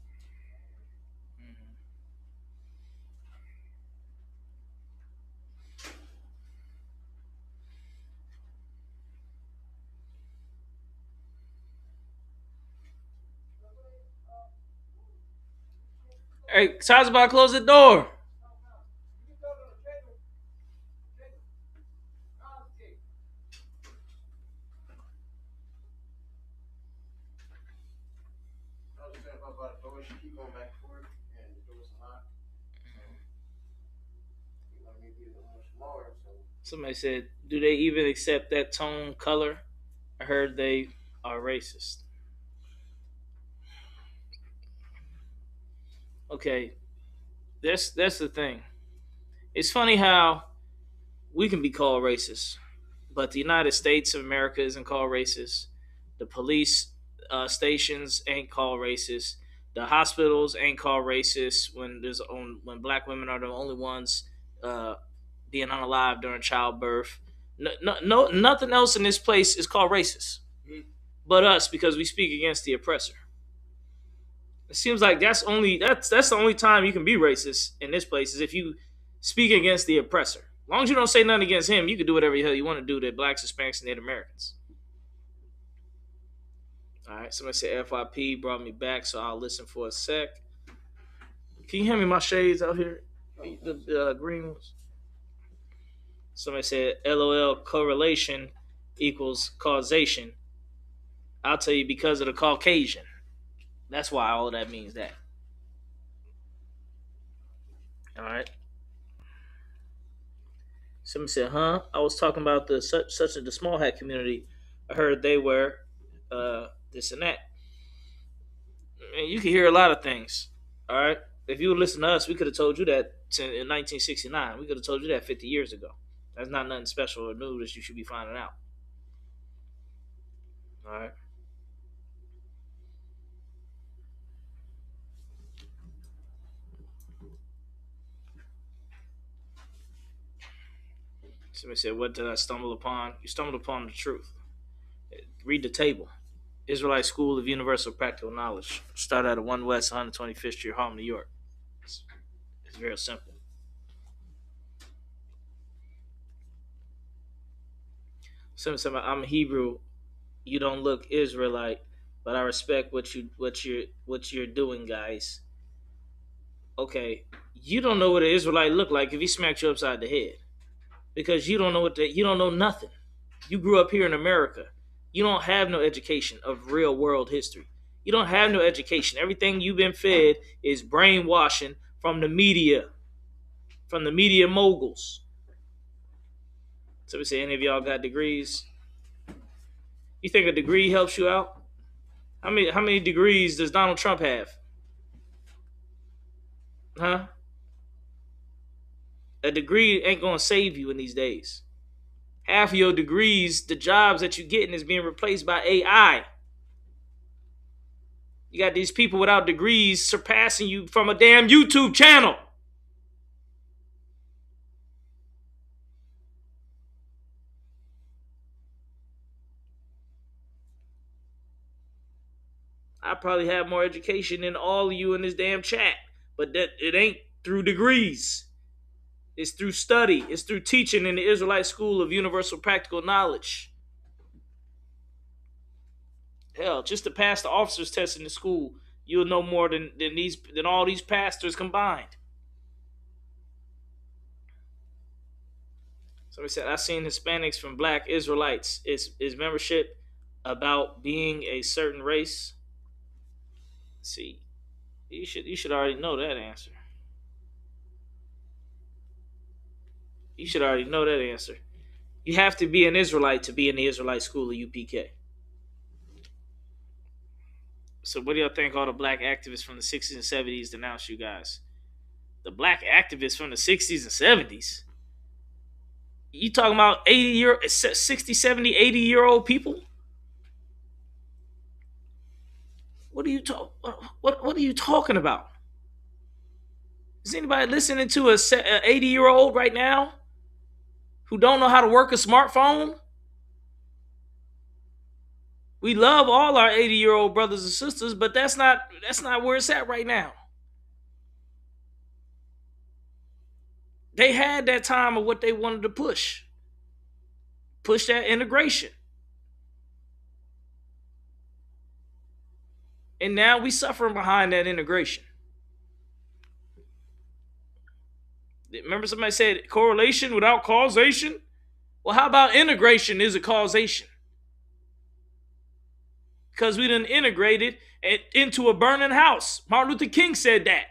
Hey, Ty's about to close the door. I was saying about the door. She keep going back and forth, and the door's locked. You want me to be a little smaller, so. Somebody said, "Do they even accept that tone color?" I heard they are racist. Okay, that's the thing. It's funny how we can be called racist, but the United States of America isn't called racist. The police stations ain't called racist. The hospitals ain't called racist when black women are the only ones uh, being unalive during childbirth. No, nothing else in this place is called racist, but us because we speak against the oppressor. It seems like that's the only time you can be racist in this place is if you speak against the oppressor. As long as you don't say nothing against him, you can do whatever the hell you want to do to blacks, Hispanics, and Native Americans. All right, somebody said FYP brought me back, so I'll listen for a sec. Can you hand me my shades out here? The green ones. Somebody said LOL correlation equals causation. I'll tell you because of the Caucasian. That's why all of that means that. All right. Somebody said, "Huh? I was talking about the such as the small hat community. I heard they were this and that. And you can hear a lot of things. All right. If you would listen to us, we could have told you that in 1969. We could have told you that 50 years ago. That's not nothing special or new that you should be finding out. All right. Somebody said, "What did I stumble upon?" You stumbled upon the truth. Read the table. Israelite School of Universal Practical Knowledge. Start at 1 West 125th Street, Harlem, New York. It's very simple. Somebody said, "I'm Hebrew. You don't look Israelite, but I respect what you're doing, guys." Okay, you don't know what an Israelite look like if he smacked you upside the head, because you don't know nothing. You grew up here in America. You don't have no education of real world history. You don't have no education. Everything you've been fed is brainwashing from the media moguls. So we say, any of y'all got degrees? You think a degree helps you out? How many degrees does Donald Trump have? Huh? A degree ain't gonna save you in these days. Half of your degrees, the jobs that you're getting is being replaced by AI. You got these people without degrees surpassing you from a damn YouTube channel. I probably have more education than all of you in this damn chat, but that it ain't through degrees. It's through study. It's through teaching in the Israelite School of Universal Practical Knowledge. Hell, just to pass the officers test in the school, you'll know more than all these pastors combined. Somebody said, I seen Hispanics from black Israelites. Is membership about being a certain race? See, you should already know that answer. You should already know that answer. You have to be an Israelite to be in the Israelite School of UPK. So what do y'all think all the black activists from the 60s and 70s denounced you guys? The black activists from the 60s and 70s? You talking about 60, 70, 80-year-old people? What are you talking about? Is anybody listening to a 80-year-old right now who don't know how to work a smartphone? We love all our 80-year-old brothers and sisters, but that's not where it's at right now. They had that time of what they wanted to push that integration. And now we suffering behind that integration. Remember somebody said correlation without causation? Well, how about integration is a causation? Because we done integrated it into a burning house. Martin Luther King said that.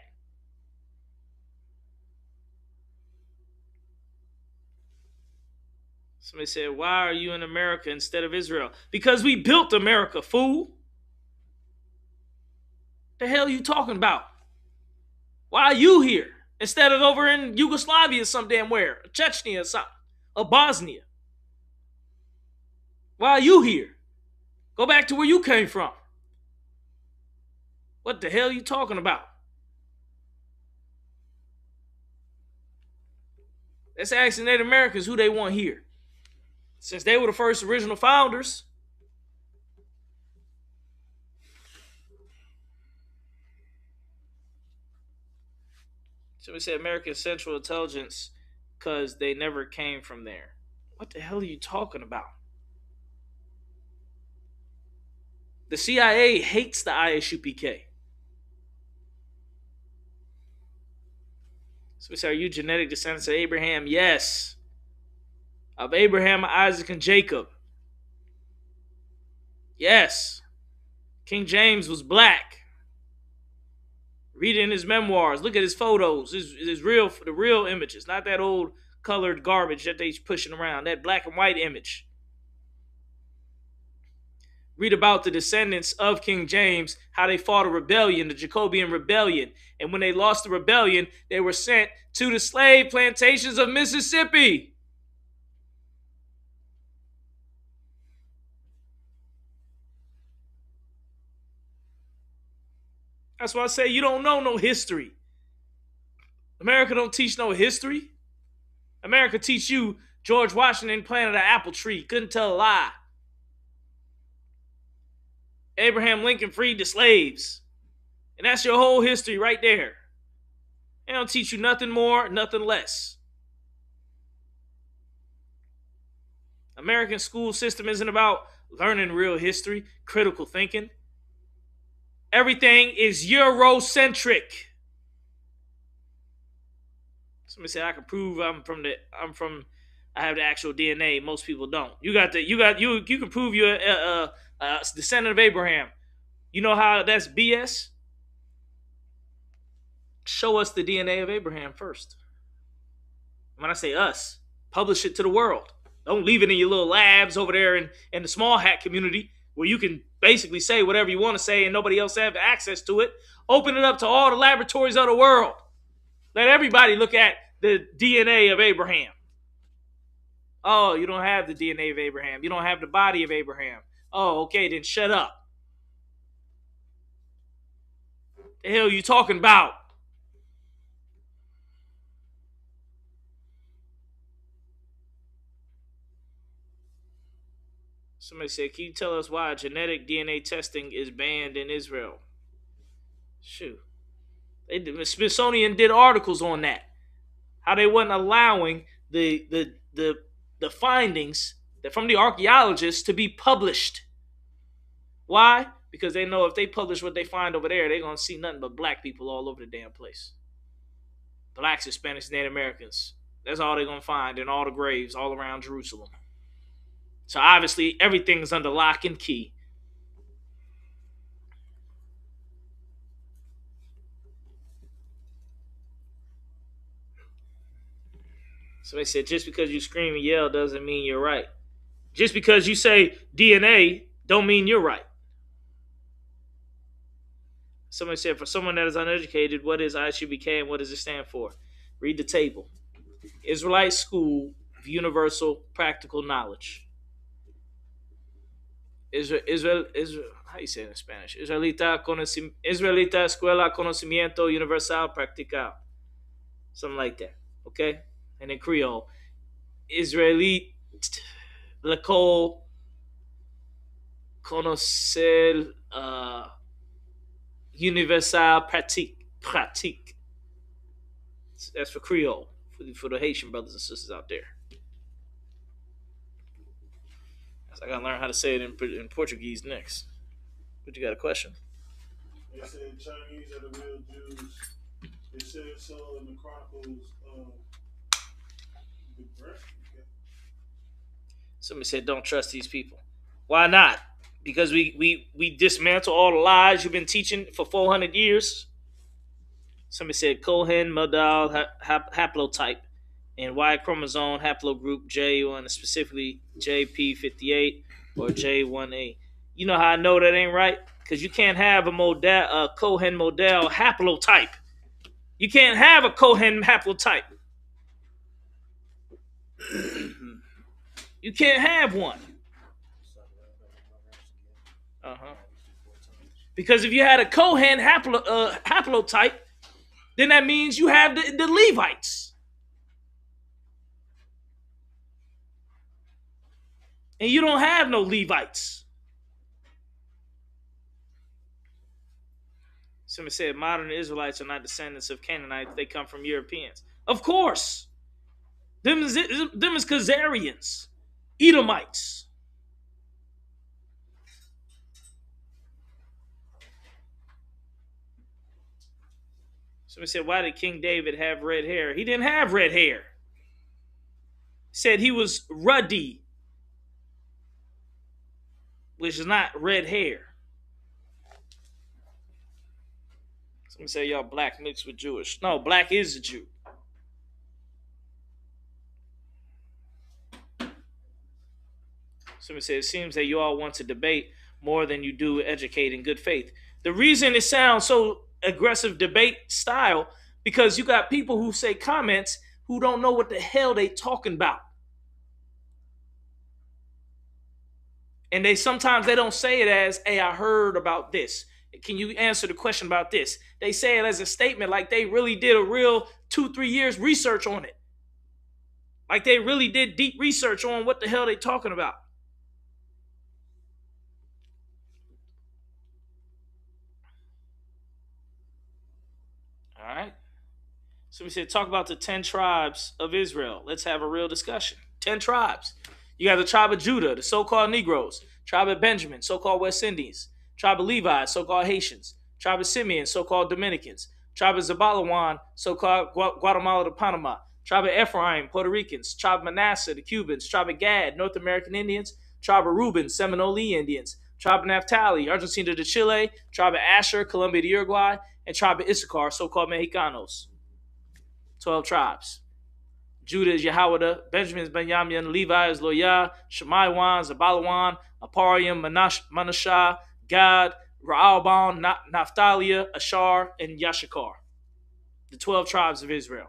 Somebody said, why are you in America instead of Israel? Because we built America, fool. The hell are you talking about? Why are you here instead of over in Yugoslavia some damn where? Chechnya or something. Or Bosnia. Why are you here? Go back to where you came from. What the hell are you talking about? Let's ask the Native Americans who they want here. Since they were the first original founders. Somebody said American Central Intelligence because they never came from there. What the hell are you talking about? The CIA hates the ISUPK. Somebody said, are you genetic descendants of Abraham? Yes. Of Abraham, Isaac, and Jacob. Yes. King James was black. Read it in his memoirs. Look at his photos. His the real images, not that old colored garbage that they pushing around. That black and white image. Read about the descendants of King James, how they fought a rebellion, the Jacobean rebellion. And when they lost the rebellion, they were sent to the slave plantations of Mississippi. That's why I say you don't know no history. America don't teach no history. America teach you George Washington planted an apple tree. Couldn't tell a lie. Abraham Lincoln freed the slaves. And that's your whole history right there. They don't teach you nothing more, nothing less. American school system isn't about learning real history, critical thinking. Everything is Eurocentric. Somebody said I can prove I have the actual DNA. Most people don't. You can prove you're a descendant of Abraham. You know how that's BS? Show us the DNA of Abraham first. When I say us, publish it to the world. Don't leave it in your little labs over there in the small hat community where you can basically say whatever you want to say and nobody else have access to it. Open it up to all the laboratories of the world. Let everybody look at the DNA of Abraham. Oh, you don't have the DNA of Abraham. You don't have the body of Abraham. Oh, okay, then shut up. The hell are you talking about? Somebody said, can you tell us why genetic DNA testing is banned in Israel? Shoot. The Smithsonian did articles on that. How they wasn't allowing the findings from the archaeologists to be published. Why? Because they know if they publish what they find over there, they're gonna see nothing but black people all over the damn place. Blacks, Hispanics, Native Americans. That's all they're gonna find in all the graves all around Jerusalem. So obviously everything's under lock and key. So they said just because you scream and yell doesn't mean you're right. Just because you say DNA don't mean you're right. Somebody said for someone that is uneducated, what is ISUBK and what does it stand for? Read the table. Israelite School of Universal Practical Knowledge. Israel, how you say it in Spanish? Israelita Escuela Conocimiento Universal Practical. Something like that. Okay? And in Creole, Israelite L'école Conocer Universal Pratique. That's for Creole, for the Haitian brothers and sisters out there. So I gotta learn how to say it in Portuguese next. But you got a question? They said Chinese are the real Jews. It says so in the Chronicles of the Great. Somebody said don't trust these people. Why not? Because we dismantle all the lies you've been teaching for 400 years. Somebody said Cohen modal haplotype and Y chromosome haplogroup J1, specifically JP58 or J1A. You know how I know that ain't right? Because you can't have a Cohen modal haplotype. You can't have a Cohen haplotype. You can't have one. Because if you had a Cohen haplotype, then that means you have the Levites. And you don't have no Levites. Somebody said modern Israelites are not descendants of Canaanites. They come from Europeans. Of course. Them is Khazarians, Edomites. Somebody said, why did King David have red hair? He didn't have red hair. He said he was ruddy, which is not red hair. Somebody say y'all black mixed with Jewish. No, black is a Jew. Somebody said it seems that you all want to debate more than you do educate in good faith. The reason it sounds so aggressive debate style because you got people who say comments who don't know what the hell they talking about. And sometimes they don't say it as, hey, I heard about this. Can you answer the question about this? They say it as a statement like they really did a real 2-3 years research on it. Like they really did deep research on what the hell they talking about. All right. So we said, talk about the 10 tribes of Israel. Let's have a real discussion. 10 tribes. You got the tribe of Judah, the so-called Negroes. Tribe of Benjamin, so-called West Indians. Tribe of Levi, so-called Haitians. Tribe of Simeon, so-called Dominicans. Tribe of Zabalawan, so-called Guatemala to Panama. Tribe of Ephraim, Puerto Ricans. Tribe of Manasseh, the Cubans. Tribe of Gad, North American Indians. Tribe of Reuben, Seminole Indians. Tribe of Naphtali, Argentina to Chile. Tribe of Asher, Colombia to Uruguay. And tribe of Issachar, so-called Mexicanos. 12 tribes. Judah is Yehoiada, Benjamin is Benjamin, Levi is Loya, Shemaiwan, Zabalawan, Apariam, Manasseh, Gad, Ra'alban, Naphtali, Ashar, and Yashakar. The 12 tribes of Israel.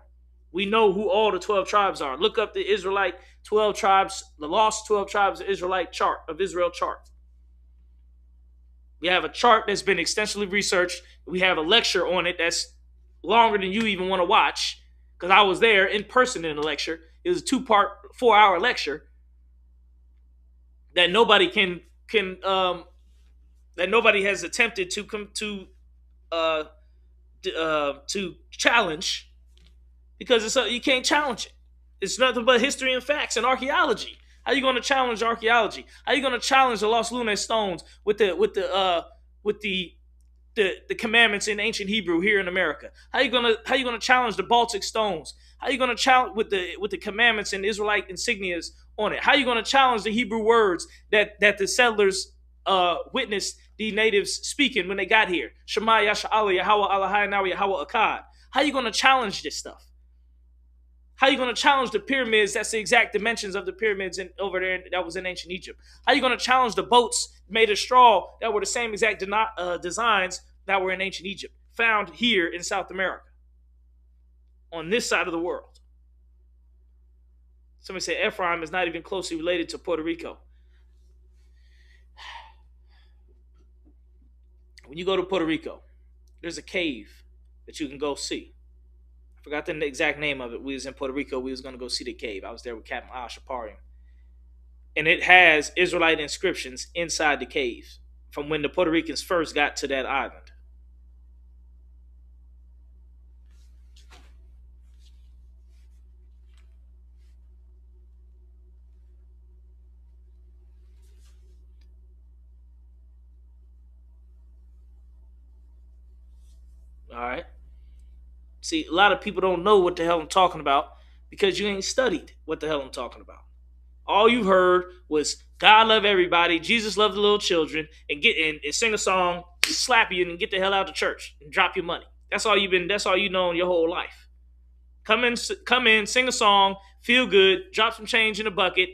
We know who all the 12 tribes are. Look up the Israelite 12 tribes, the lost 12 tribes of Israelite chart, of Israel chart. We have a chart that's been extensively researched. We have a lecture on it that's longer than you even want to watch. Because I was there in person in the lecture. It was a 2-part, 4-hour lecture that nobody that nobody has attempted to challenge, because you can't challenge it. It's nothing but history and facts and archaeology. How you going to challenge archaeology? How you going to challenge the Los Lunas stones with the commandments in ancient Hebrew here in America? How you gonna challenge the Baltic stones? How you gonna challenge with the commandments and Israelite insignias on it? How you gonna challenge the Hebrew words that the settlers witnessed the natives speaking when they got here? Shema Yasha'Allah Yahweh Allahai Nawi Yahweh Akkad. How you gonna challenge this stuff? How you going to challenge the pyramids? That's the exact dimensions of the pyramids over there that was in ancient Egypt. How you going to challenge the boats made of straw that were the same exact designs that were in ancient Egypt, found here in South America, on this side of the world? Somebody said Ephraim is not even closely related to Puerto Rico. When you go to Puerto Rico, there's a cave that you can go see. I forgot the exact name of it. We was in Puerto Rico. We was going to go see the cave. I was there with Captain Al Shaparian. And it has Israelite inscriptions inside the caves from when the Puerto Ricans first got to that island. All right. See, a lot of people don't know what the hell I'm talking about because you ain't studied what the hell I'm talking about. All you heard was God love everybody, Jesus loved the little children, and sing a song, slap you, and get the hell out of church and drop your money. That's all you know in your whole life. Come in, sing a song, feel good, drop some change in a bucket,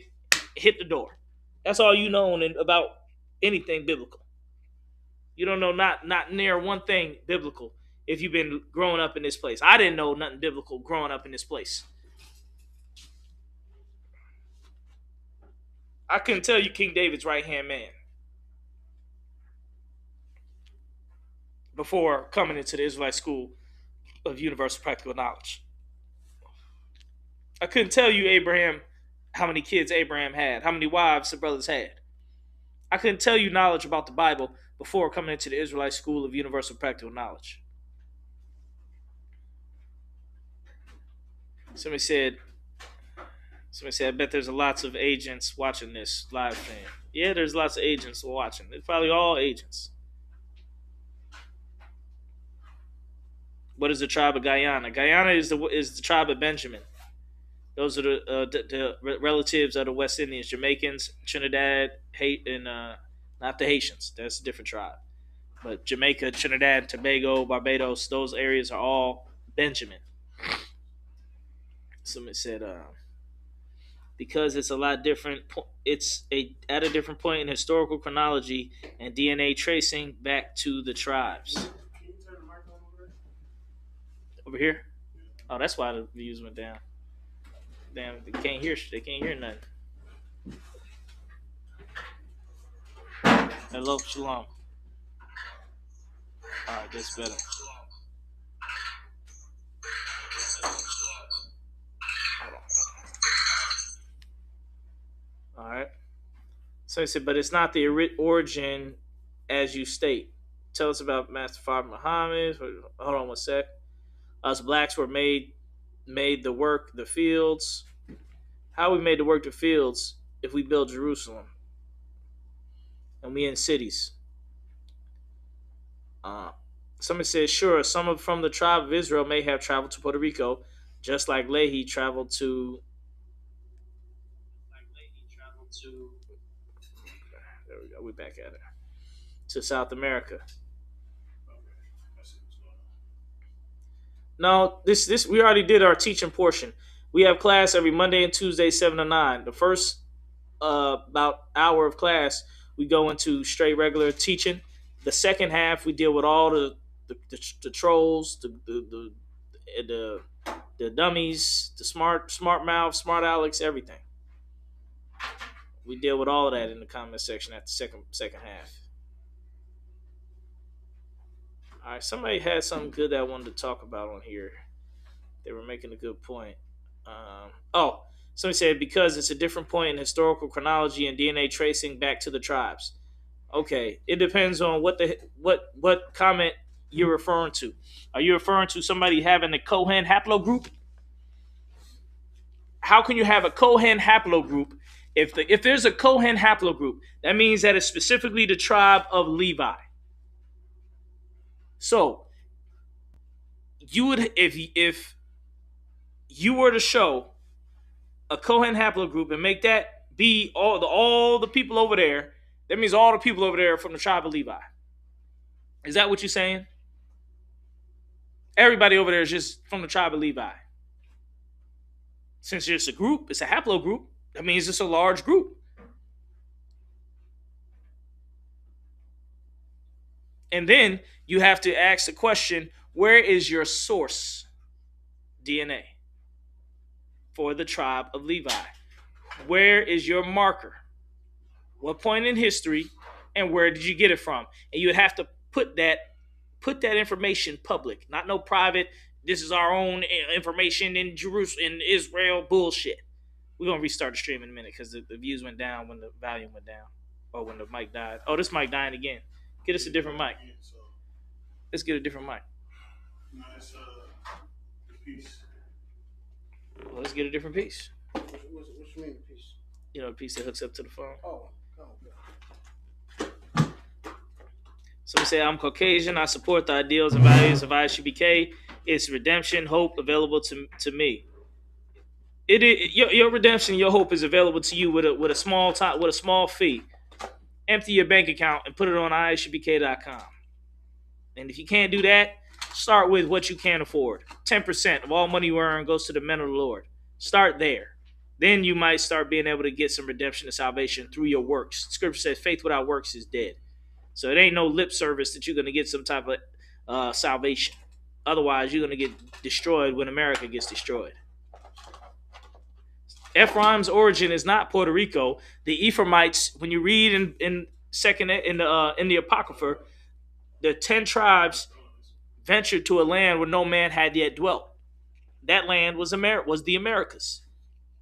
hit the door. That's all you know about anything biblical. You don't know not near one thing biblical if you've been growing up in this place. I didn't know nothing biblical growing up in this place. I couldn't tell you King David's right-hand man before coming into the Israelite School of Universal Practical Knowledge. I couldn't tell you how many kids Abraham had, how many wives the brothers had. I couldn't tell you knowledge about the Bible before coming into the Israelite School of Universal Practical Knowledge. Somebody said, I bet there's lots of agents watching this live thing. Yeah, there's lots of agents watching. It's probably all agents. What is the tribe of Guyana? Guyana is the tribe of Benjamin. Those are the relatives of the West Indians, Jamaicans, Trinidad, and not the Haitians. That's a different tribe. But Jamaica, Trinidad, Tobago, Barbados, those areas are all Benjamin. Somebody said, because it's a lot different. It's at a different point in historical chronology and DNA tracing back to the tribes. Can you turn the mic on over there? Over here? Oh, that's why the views went down. Damn, they can't hear nothing. Hello, shalom. All right, that's better. All right. So he said, but it's not the origin as you state. Tell us about Master Father Muhammad. Hold on one sec. Us blacks were made the work the fields. How we made the work the fields if we build Jerusalem and we in cities? Somebody says, sure, some from the tribe of Israel may have traveled to Puerto Rico, just like Lehi traveled to. There we go. We're back at it. To South America. No, this we already did our teaching portion. We have class every Monday and Tuesday, 7 to 9. The first about hour of class, we go into straight regular teaching. The second half, we deal with all the trolls, the dummies, the smart mouth, smart Alex, everything. We deal with all of that in the comment section at the second half. All right, somebody had something good that I wanted to talk about on here. They were making a good point. Somebody said because it's a different point in historical chronology and DNA tracing back to the tribes. Okay, it depends on what comment you're referring to. Are you referring to somebody having a Cohen haplogroup? How can you have a Cohen haplogroup If there's a Kohen haplogroup, that means that it's specifically the tribe of Levi. So you would, if you were to show a Kohen haplogroup and make that be all the people over there, that means all the people over there are from the tribe of Levi. Is that what you're saying? Everybody over there is just from the tribe of Levi. Since it's a group, it's a haplogroup, that means it's a large group. And then you have to ask the question, where is your source DNA for the tribe of Levi? Where is your marker? What point in history, and where did you get it from? And you would have to put that information public, not no private. This is our own information in Jerusalem, in Israel bullshit. We're gonna restart the stream in a minute because the views went down when the volume went down, or when the mic died. Oh, this mic dying again. Get us a different mic. Let's get a different mic. Nice piece. Well, let's get a different piece. What you mean piece? You know, the piece that hooks up to the phone. Oh. Somebody say, I'm Caucasian. I support the ideals and values of ISUPK. It's redemption, hope available to me. It is your redemption, your hope is available to you with a small fee. Empty your bank account and put it on ISUPK.com. And if you can't do that, start with what you can afford. 10% of all money you earn goes to the men of the Lord. Start there. Then you might start being able to get some redemption and salvation through your works. Scripture says faith without works is dead. So it ain't no lip service that you're going to get some type of salvation. Otherwise, you're going to get destroyed when America gets destroyed. Ephraim's origin is not Puerto Rico. The Ephraimites, when you read in the Apocrypha, the 10 tribes ventured to a land where no man had yet dwelt. That land was the Americas.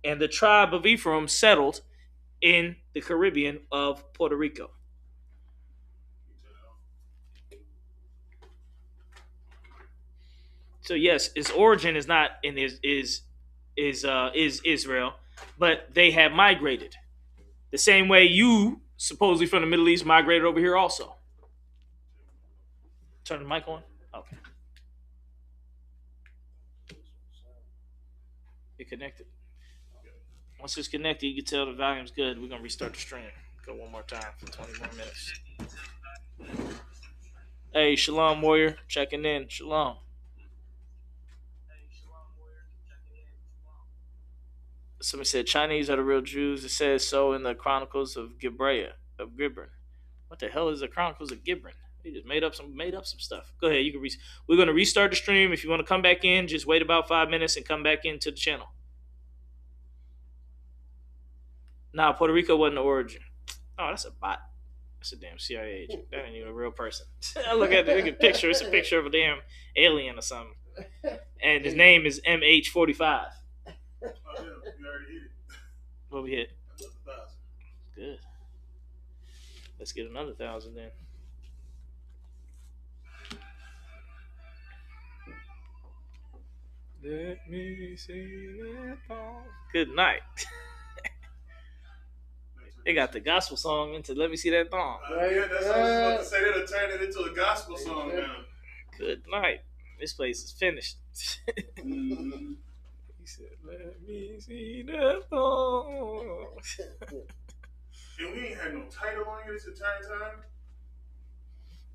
And the tribe of Ephraim settled in the Caribbean of Puerto Rico. So yes, its origin is not in is Israel, but they have migrated. The same way you, supposedly from the Middle East, migrated over here also. Turn the mic on. Okay. It connected. Once it's connected, you can tell the volume's good. We're gonna restart the stream. Go one more time for 20 more minutes. Hey, Shalom Warrior, checking in. Shalom. Somebody said Chinese are the real Jews. It says so in the Chronicles of Gibran. What the hell is the Chronicles of Gibran? They just made up some stuff. Go ahead. You can. We're gonna restart the stream. If you want to come back in, just wait about 5 minutes and come back into the channel. Nah, Puerto Rico wasn't the origin. Oh, that's a bot. That's a damn CIA agent. That ain't even a real person. Look at the picture. It's a picture of a damn alien or something. And his name is MH45. Oh, yeah, we already hit it. What we hit? 1,000. Good. Let's get another 1,000 then. Let me sing that song. Good night. They got the gospel song into Let Me See That Thong. Yeah, that's what I was about to say. They'll turn it into a gospel song now. Good night. This place is finished. Mm-hmm. He said, let me see that thong. And we ain't had no title on it this entire time?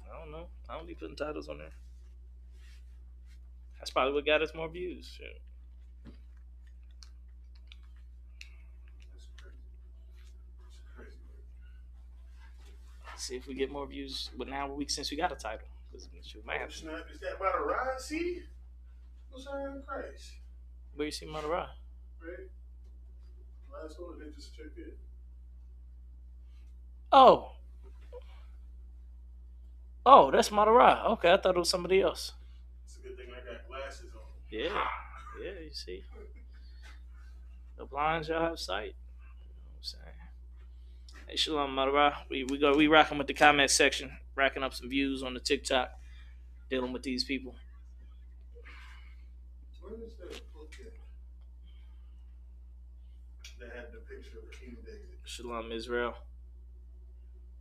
I don't know. I don't be putting titles on there. That's probably what got us more views. Shit. See if we get more views. But now since we got a title, we might have. Is that about to rise? See, what's on Christ? Where you see Monterey? Right. Last one, they just checked it. Oh, that's Monterey. Okay, I thought it was somebody else. It's a good thing I got glasses on. Yeah, you see. The blind shall have sight. You know what I'm saying? Hey, Shalom, Madara. We rocking with the comment section, racking up some views on the TikTok, dealing with these people. Where is that book at? That had the picture of King David. Shalom Israel.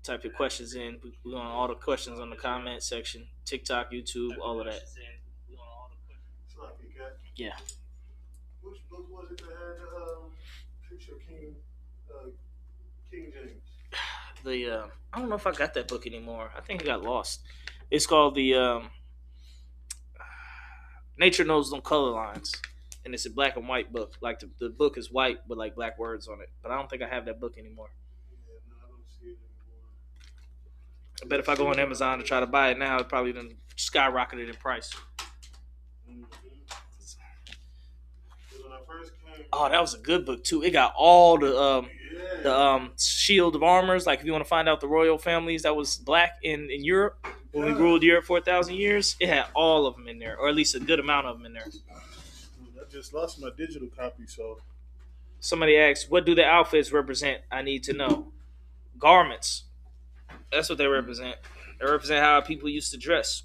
Type your questions in. We want all the questions on the comment section. TikTok, YouTube, all of that. Yeah. Which book was it that had picture of King James? I don't know if I got that book anymore. I think it got lost. It's called the Nature Knows No Color Lines, and it's a black and white book. Like the book is white with like black words on it, but I don't think I have that book anymore. Yeah, no, I don't see it anymore. I bet if I go on Amazon to try to buy it now, it probably done skyrocketed in price. Mm-hmm. When I first came, Oh, that was a good book too. It got all the yeah. shield of armors. Like if you want to find out the royal families that was black in Europe when we ruled Europe for 1,000 years, it had all of them in there, or at least a good amount of them in there. I just lost my digital copy, so. Somebody asked, "What do the outfits represent?" I need to know. Garments. That's what they represent. They represent how people used to dress,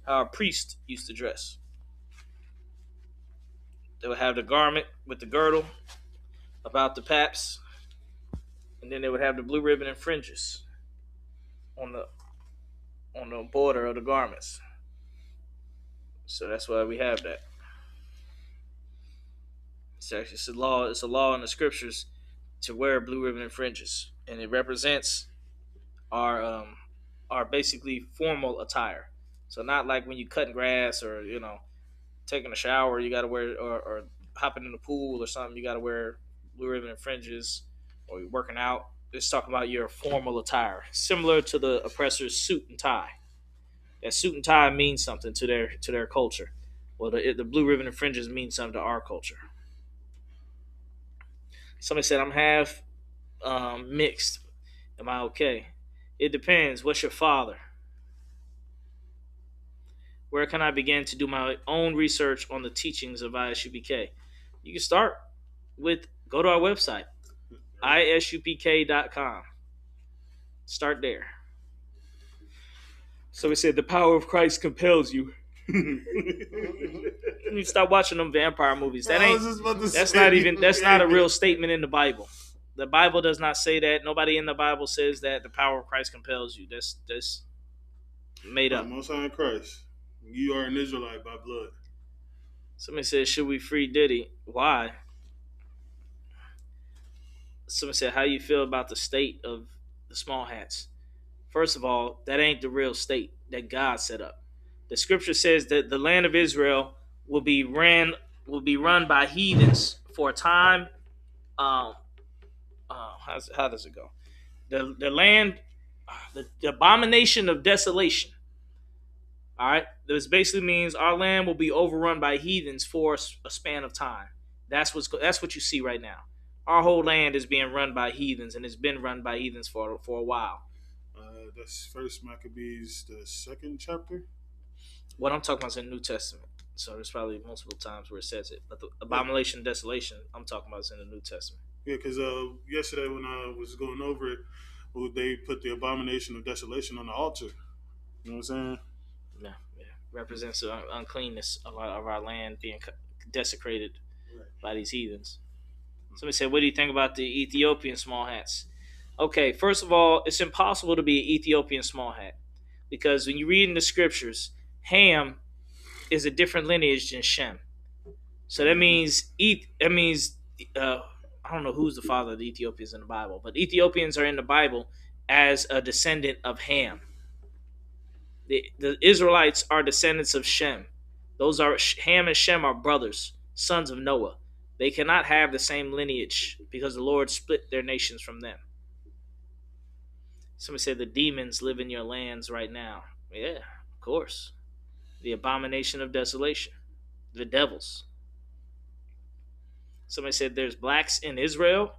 how a priest used to dress. They would have the garment with the girdle about the paps, and then they would have the blue ribbon and fringes on the border of the garments. So that's why we have that. It's a law. It's a law in the scriptures to wear blue ribbon and fringes, and it represents our basically formal attire. So not like when you cutting grass or taking a shower, you got to wear or hopping in the pool or something. You got to wear blue ribbon and fringes, or you're working out. It's talking about your formal attire, similar to the oppressor's suit and tie. That suit and tie means something to their culture. Well, the blue ribbon and fringes mean something to our culture. Somebody said I'm half mixed. Am I okay? It depends. What's your father? Where can I begin to do my own research on the teachings of ISUPK? You can start with go to our website, isupk.com. Start there. So we said the power of Christ compels you. You stop watching them vampire movies. That's not a real statement in the Bible. The Bible does not say that. Nobody in the Bible says that the power of Christ compels you. That's made up. Most High in Christ. You are an Israelite by blood. Somebody said, should we free Diddy? Why? Somebody said, how you feel about the state of the small hats? First of all, that ain't the real state that God set up. The scripture says that the land of Israel will be run by heathens for a time. How does it go? The land, the abomination of desolation. All right, this basically means our land will be overrun by heathens for a span of time. That's what you see right now. Our whole land is being run by heathens, and it's been run by heathens for a while. That's First Maccabees, the 2nd chapter. What I'm talking about is in the New Testament, so there's probably multiple times where it says it. But the abomination of desolation, I'm talking about is in the New Testament. Yeah, because yesterday when I was going over it, they put the abomination of desolation on the altar. You know what I'm saying? Yeah. Represents the uncleanness of our land being desecrated by these heathens. Somebody said, what do you think about the Ethiopian small hats? Okay, first of all, it's impossible to be an Ethiopian small hat because when you read in the scriptures, Ham is a different lineage than Shem. So that means I don't know who's the father of the Ethiopians in the Bible, but Ethiopians are in the Bible as a descendant of Ham. The Israelites are descendants of Shem. Ham and Shem are brothers, sons of Noah. They cannot have the same lineage because the Lord split their nations from them. Somebody said the demons live in your lands right now. Yeah, of course. The abomination of desolation. The devils. Somebody said there's blacks in Israel? ?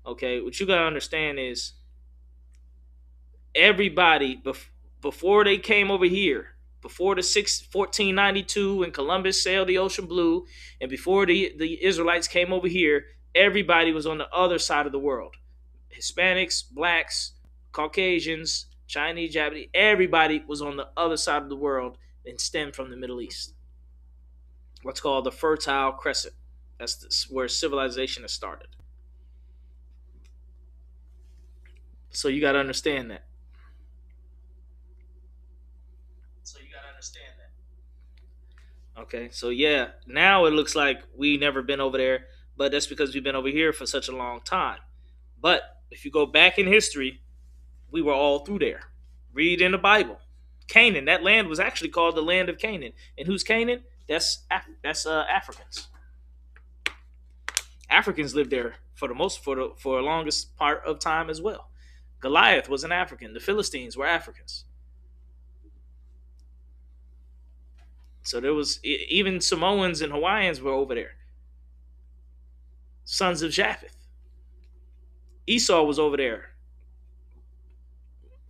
Okay, what you gotta understand is everybody before they came over here, before the 1492 when Columbus sailed the ocean blue, and before the Israelites came over here, everybody was on the other side of the world. Hispanics, blacks, Caucasians, Chinese, Japanese, everybody was on the other side of the world and stemmed from the Middle East. What's called the Fertile Crescent. That's where civilization has started. So you got to understand that. Okay, so yeah, now it looks like we never been over there, but that's because we've been over here for such a long time. But if you go back in history, we were all through there. Read in the Bible. Canaan, that land was actually called the land of Canaan. And who's Canaan? That's Africans. Africans lived there for the longest part of time as well. Goliath was an African. The Philistines were Africans. So there was even Samoans and Hawaiians were over there. Sons of Japheth. Esau was over there.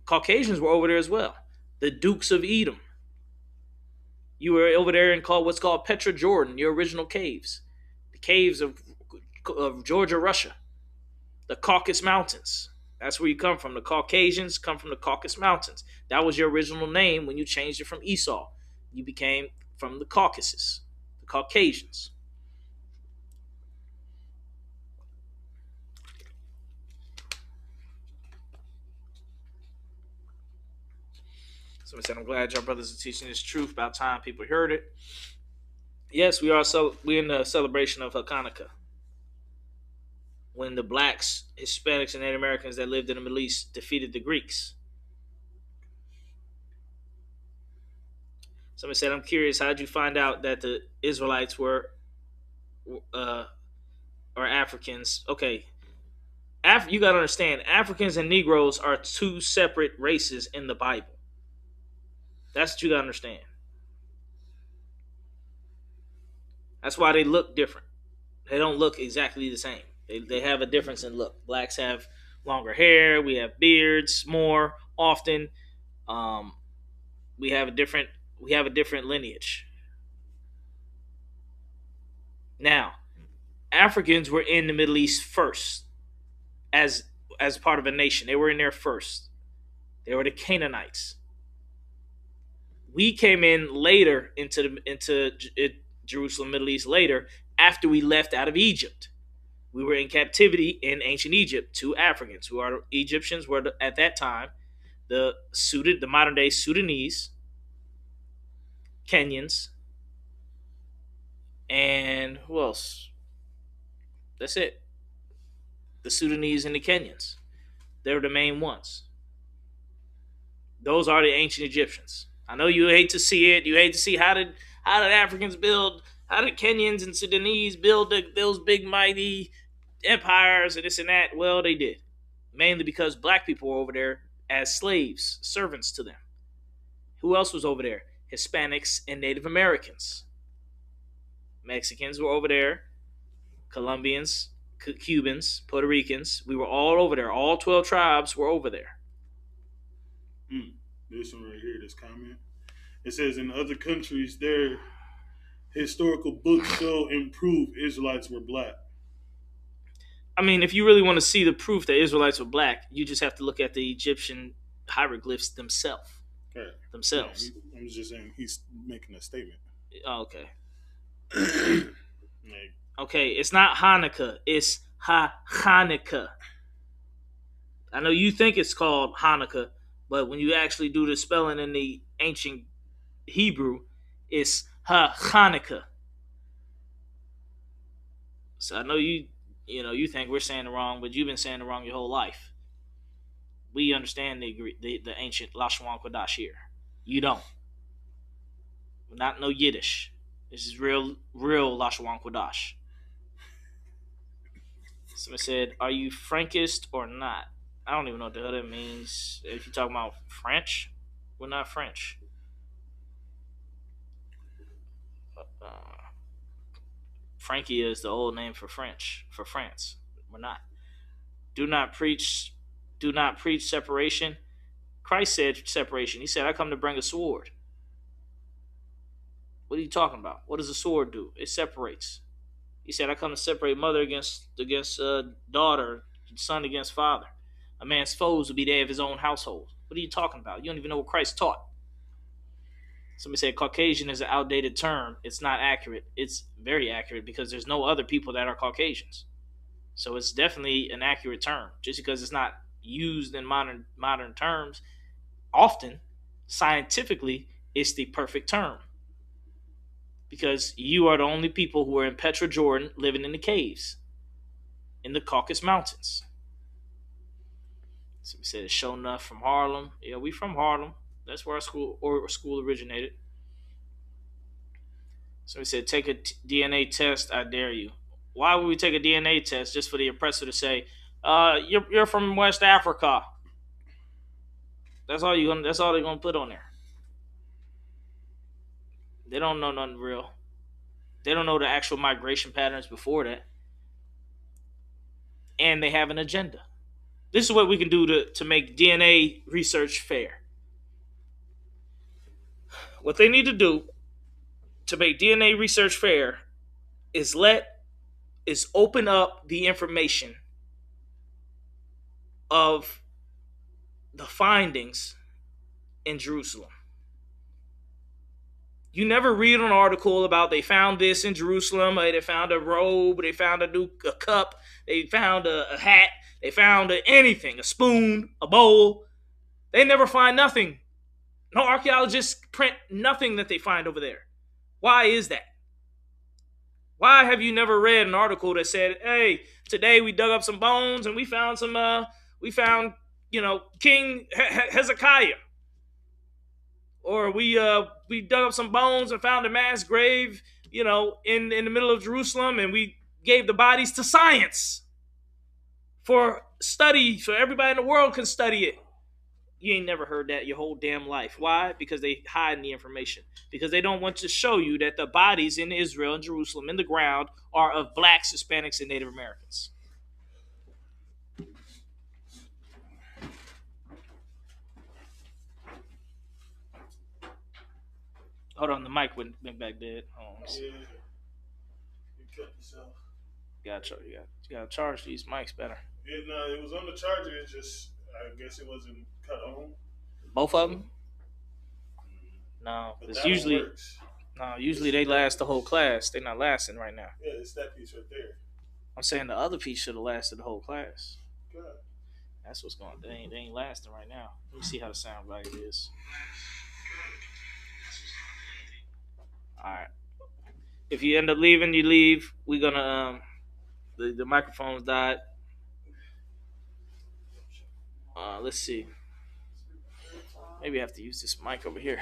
Caucasians were over there as well. The Dukes of Edom. You were over there in what's called Petra Jordan, your original caves. The caves of Georgia, Russia. The Caucasus Mountains. That's where you come from. The Caucasians come from the Caucasus Mountains. That was your original name when you changed it from Esau. You became from the Caucasus, the Caucasians. So I said, I'm glad your brothers are teaching this truth. About time people heard it. Yes, we're in the celebration of Hanukkah, when the blacks, Hispanics, and Native Americans that lived in the Middle East defeated the Greeks. Somebody said, I'm curious, how did you find out that the Israelites were or Africans? Okay, you got to understand, Africans and Negroes are two separate races in the Bible. That's what you got to understand. That's why they look different. They don't look exactly the same. They have a difference in look. Blacks have longer hair. We have beards more often. We have a different lineage. Now, Africans were in the Middle East first as part of a nation. They were in there first. They were the Canaanites. We came in later into Jerusalem, Middle East later, after we left out of Egypt. We were in captivity in ancient Egypt to Africans, who are Egyptians, were at that time the modern day Sudanese, Kenyans, and who else? That's it. The Sudanese and the Kenyans. They're the main ones. Those are the ancient Egyptians. I know you hate to see it. You hate to see how did Africans build, how did Kenyans and Sudanese build those big mighty empires and this and that. Well, they did. Mainly because black people were over there as slaves, servants to them. Who else was over there? Hispanics and Native Americans. Mexicans were over there. Colombians, Cubans, Puerto Ricans. We were all over there. All 12 tribes were over there. This one right here, this comment. It says, in other countries, their historical books show and prove Israelites were black. I mean, if you really want to see the proof that Israelites were black, you just have to look at the Egyptian hieroglyphs themselves. Okay. Themselves. Yeah, I'm just saying he's making a statement. Oh, okay. Okay, it's not Hanukkah. It's Hanukkah. I know you think it's called Hanukkah, but when you actually do the spelling in the ancient Hebrew, it's Hanukkah. So I know you think we're saying it wrong, but you've been saying it wrong your whole life. We understand the ancient Lashon Kodash here. You don't. Not no Yiddish. This is real Lashon Kodash. Somebody said, "Are you Frankist or not?" I don't even know what the hell that means. If you're talking about French, we're not French. Frankie is the old name for France. We're not. Do not preach separation. Christ said separation. He said, I come to bring a sword. What are you talking about? What does a sword do? It separates. He said, I come to separate mother against daughter, son against father. A man's foes will be there of his own household. What are you talking about? You don't even know what Christ taught. Somebody said Caucasian is an outdated term. It's not accurate. It's very accurate because there's no other people that are Caucasians. So it's definitely an accurate term. Just because it's not used in modern terms, often scientifically, it's the perfect term because you are the only people who are in Petra, Jordan, living in the caves in the Caucasus Mountains. So we said show enough from Harlem. Yeah, we from Harlem. That's where our school originated. So we said take a DNA test. I dare you. Why would we take a DNA test just for the oppressor to say, you're from West Africa? That's all you gonna. That's all they're gonna put on there. They don't know nothing real. They don't know the actual migration patterns before that, and they have an agenda. This is what we can do to make DNA research fair. What they need to do to make DNA research fair is open up the information of the findings in Jerusalem. You never read an article about they found this in Jerusalem, or they found a robe, they found a cup, they found a hat, they found anything, a spoon, a bowl. They never find nothing. No archaeologists print nothing that they find over there. Why is that? Why have you never read an article that said, "Hey, today we dug up some bones and we found King Hezekiah," or we dug up some bones and found a mass grave, in the middle of Jerusalem, and we gave the bodies to science for study, so everybody in the world can study it. You ain't never heard that your whole damn life. Why? Because they hide the information. Because they don't want to show you that the bodies in Israel and Jerusalem in the ground are of blacks, Hispanics, and Native Americans. Hold on, the mic went back dead. Yeah. You cut yourself. You gotta charge these mics better. Yeah, no, it was on the charger. It just, I guess it wasn't cut on. Both of them? No, it's usually they last the whole class. They're not lasting right now. Yeah, it's that piece right there. I'm saying the other piece should have lasted the whole class. Good. That's what's going on. They ain't lasting right now. Let me see how the sound value is. All right. If you end up leaving, you leave. We're gonna the microphones died. Let's see. Maybe I have to use this mic over here.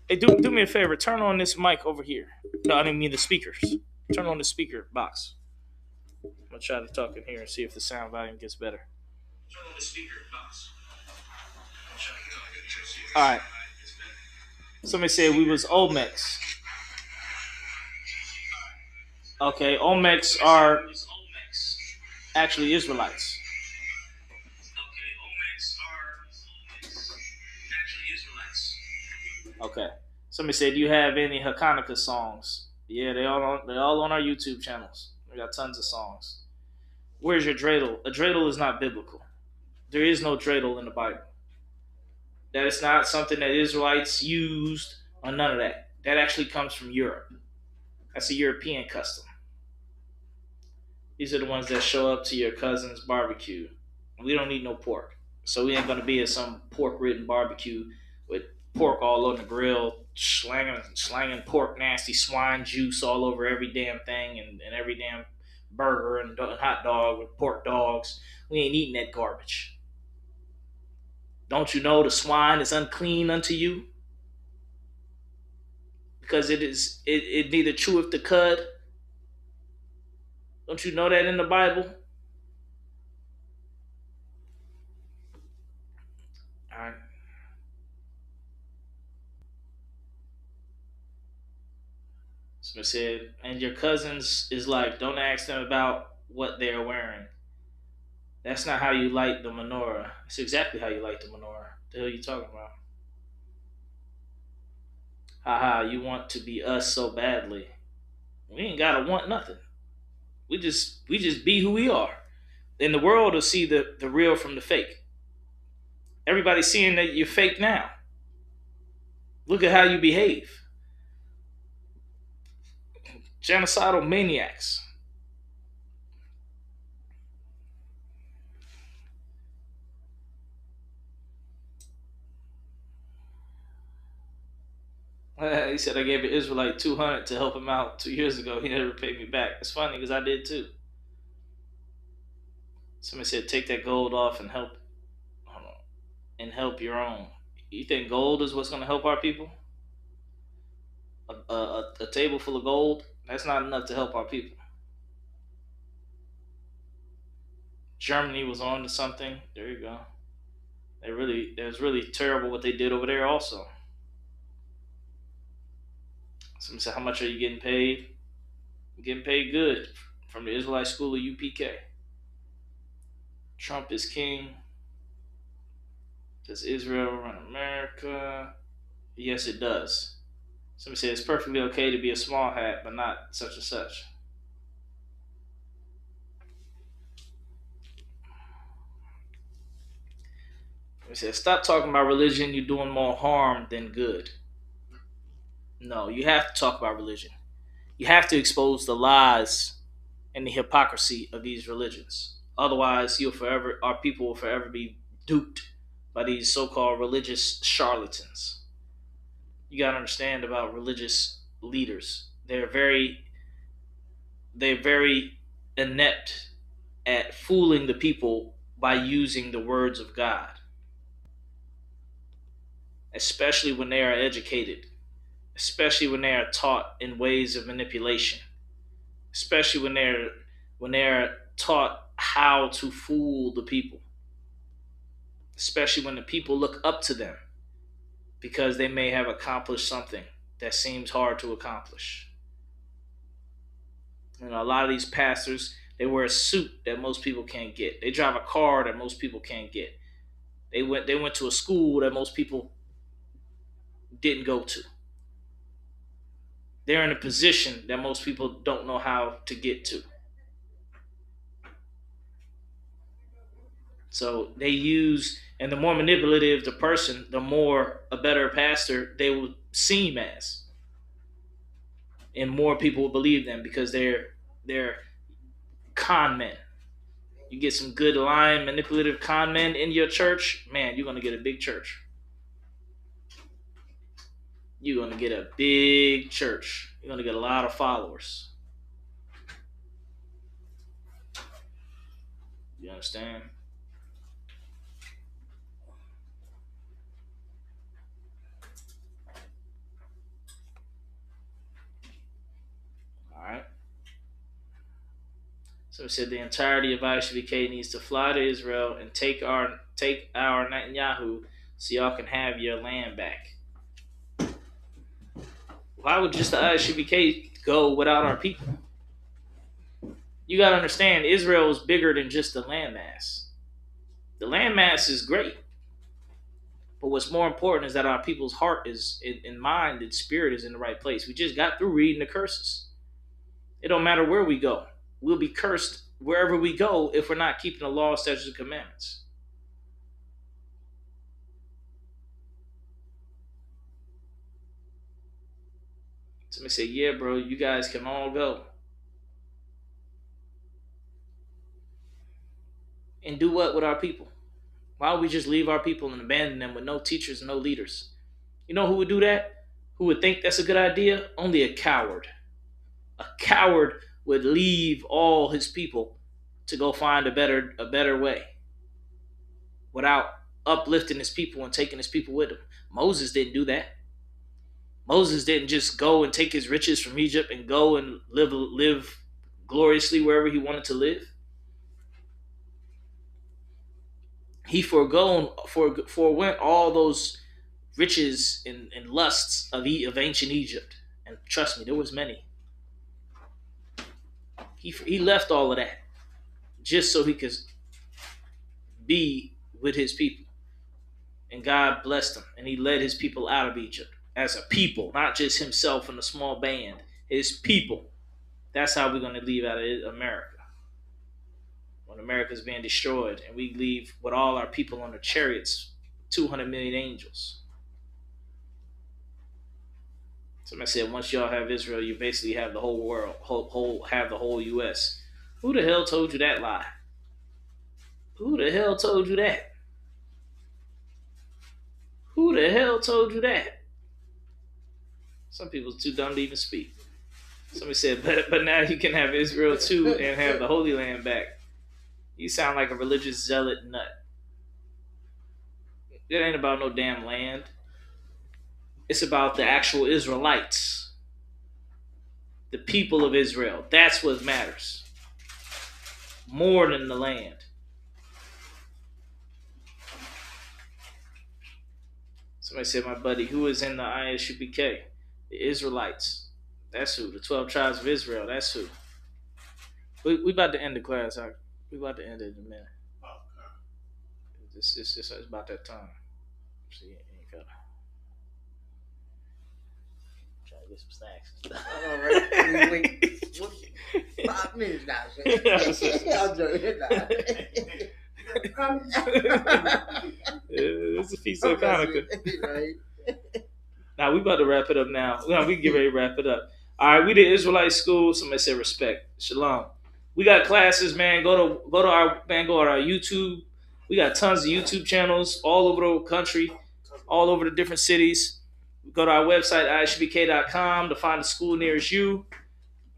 Hey, do me a favor. Turn on this mic over here. No, I didn't mean the speakers. Turn on the speaker box. I'm gonna try to talk in here and see if the sound volume gets better. Turn on the speaker box. All right. Somebody said we was Olmecs. Okay, Olmecs are actually Israelites. Okay. Somebody said, "Do you have any Hanukkah songs?" Yeah, they all on our YouTube channels. We got tons of songs. Where's your dreidel? A dreidel is not biblical. There is no dreidel in the Bible. That is not something that Israelites used or none of that. That actually comes from Europe. That's a European custom. These are the ones that show up to your cousin's barbecue. We don't need no pork. So we ain't going to be at some pork-ridden barbecue with pork all on the grill, slanging pork nasty swine juice all over every damn thing and every damn burger and hot dog with pork dogs. We ain't eating that garbage. Don't you know the swine is unclean unto you? Because it neither cheweth the cud. Don't you know that in the Bible? All right. So I said, and your cousins is like, don't ask them about what they're wearing. That's not how you light the menorah. It's exactly how you light the menorah. The hell are you talking about? Haha, you want to be us so badly. We ain't gotta want nothing. We just be who we are. And the world will see the real from the fake. Everybody's seeing that you're fake now. Look at how you behave. Genocidal maniacs. He said I gave an Israelite 200 to help him out 2 years ago. He never paid me back. It's funny because I did too. Somebody said take that gold off and help. Hold on, and help your own. You think gold is what's going to help our people? A table full of gold? That's not enough to help our people. Germany was on to something. There you go. It was really terrible what they did over there. Also, somebody said, "How much are you getting paid?" I'm getting paid good from the Israelite School of UPK. Trump is king. Does Israel run America? Yes, it does. Somebody said it's perfectly okay to be a small hat, but not such and such. Somebody said stop talking about religion. You're doing more harm than good. No, you have to talk about religion. You have to expose the lies and the hypocrisy of these religions. Otherwise, our people will forever be duped by these so-called religious charlatans. You got to understand about religious leaders. They're very inept at fooling the people by using the words of God, especially when they are educated, especially when they are taught in ways of manipulation, especially when they're taught how to fool the people, especially when the people look up to them because they may have accomplished something that seems hard to accomplish. You know, a lot of these pastors, they wear a suit that most people can't get. They drive a car that most people can't get. They went to a school that most people didn't go to. They're in a position that most people don't know how to get to. So they use, and the more manipulative the person, the more a better pastor they will seem as, and more people will believe them because they're con men. You get some good lying, manipulative con men in your church, man, you're gonna get a big church. You're gonna get a big church. You're gonna get a lot of followers. You understand? All right. So it said the entirety of ISBK needs to fly to Israel and take our Netanyahu so y'all can have your land back. Why would just the ISBK go without our people? You gotta understand, Israel is bigger than just the landmass. The landmass is great, but what's more important is that our people's heart is in mind and spirit is in the right place. We just got through reading the curses. It don't matter where we go. We'll be cursed wherever we go if we're not keeping the law, statutes, and commandments. Somebody say, yeah, bro, you guys can all go. And do what with our people? Why would we just leave our people and abandon them with no teachers and no leaders? You know who would do that? Who would think that's a good idea? Only a coward. A coward would leave all his people to go find a better way without uplifting his people and taking his people with him. Moses didn't do that. Moses didn't just go and take his riches from Egypt and go and live gloriously wherever he wanted to live. He forewent all those riches and lusts of ancient Egypt. And trust me, there was many. He left all of that just so he could be with his people. And God blessed him, and he led his people out of Egypt as a people, not just himself and a small band. His people. That's how we're going to leave out of America. When America's being destroyed, and we leave with all our people on the chariots, 200 million angels. Somebody said, once y'all have Israel, you basically have the whole world, have the whole U.S. Who the hell told you that lie? Who the hell told you that? Who the hell told you that? Some people too dumb to even speak. Somebody said, but now you can have Israel too and have the Holy Land back. You sound like a religious zealot nut. It ain't about no damn land. It's about the actual Israelites, the people of Israel. That's what matters. More than the land. Somebody said, my buddy, who is in the ISUPK? The Israelites. That's who. The 12 tribes of Israel. That's who. We about to end the class. We about to end it in a minute. It's about that time. See, ain't gotta try to get some snacks. All right. Wait. 5 minutes now. I'm joking. It's a feast of Hanukkah. Right. Now we about to wrap it up now. We can get ready to wrap it up. All right, we the Israelite School. Somebody said respect. Shalom. We got classes, man. Go to our YouTube. We got tons of YouTube channels all over the country, all over the different cities. Go to our website, ishbk.com, to find a school nearest you.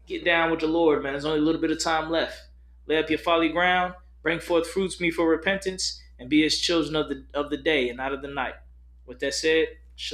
Get down with the Lord, man. There's only a little bit of time left. Lay up your folly ground, bring forth fruits meet for repentance, and be as children of the day and not of the night. With that said,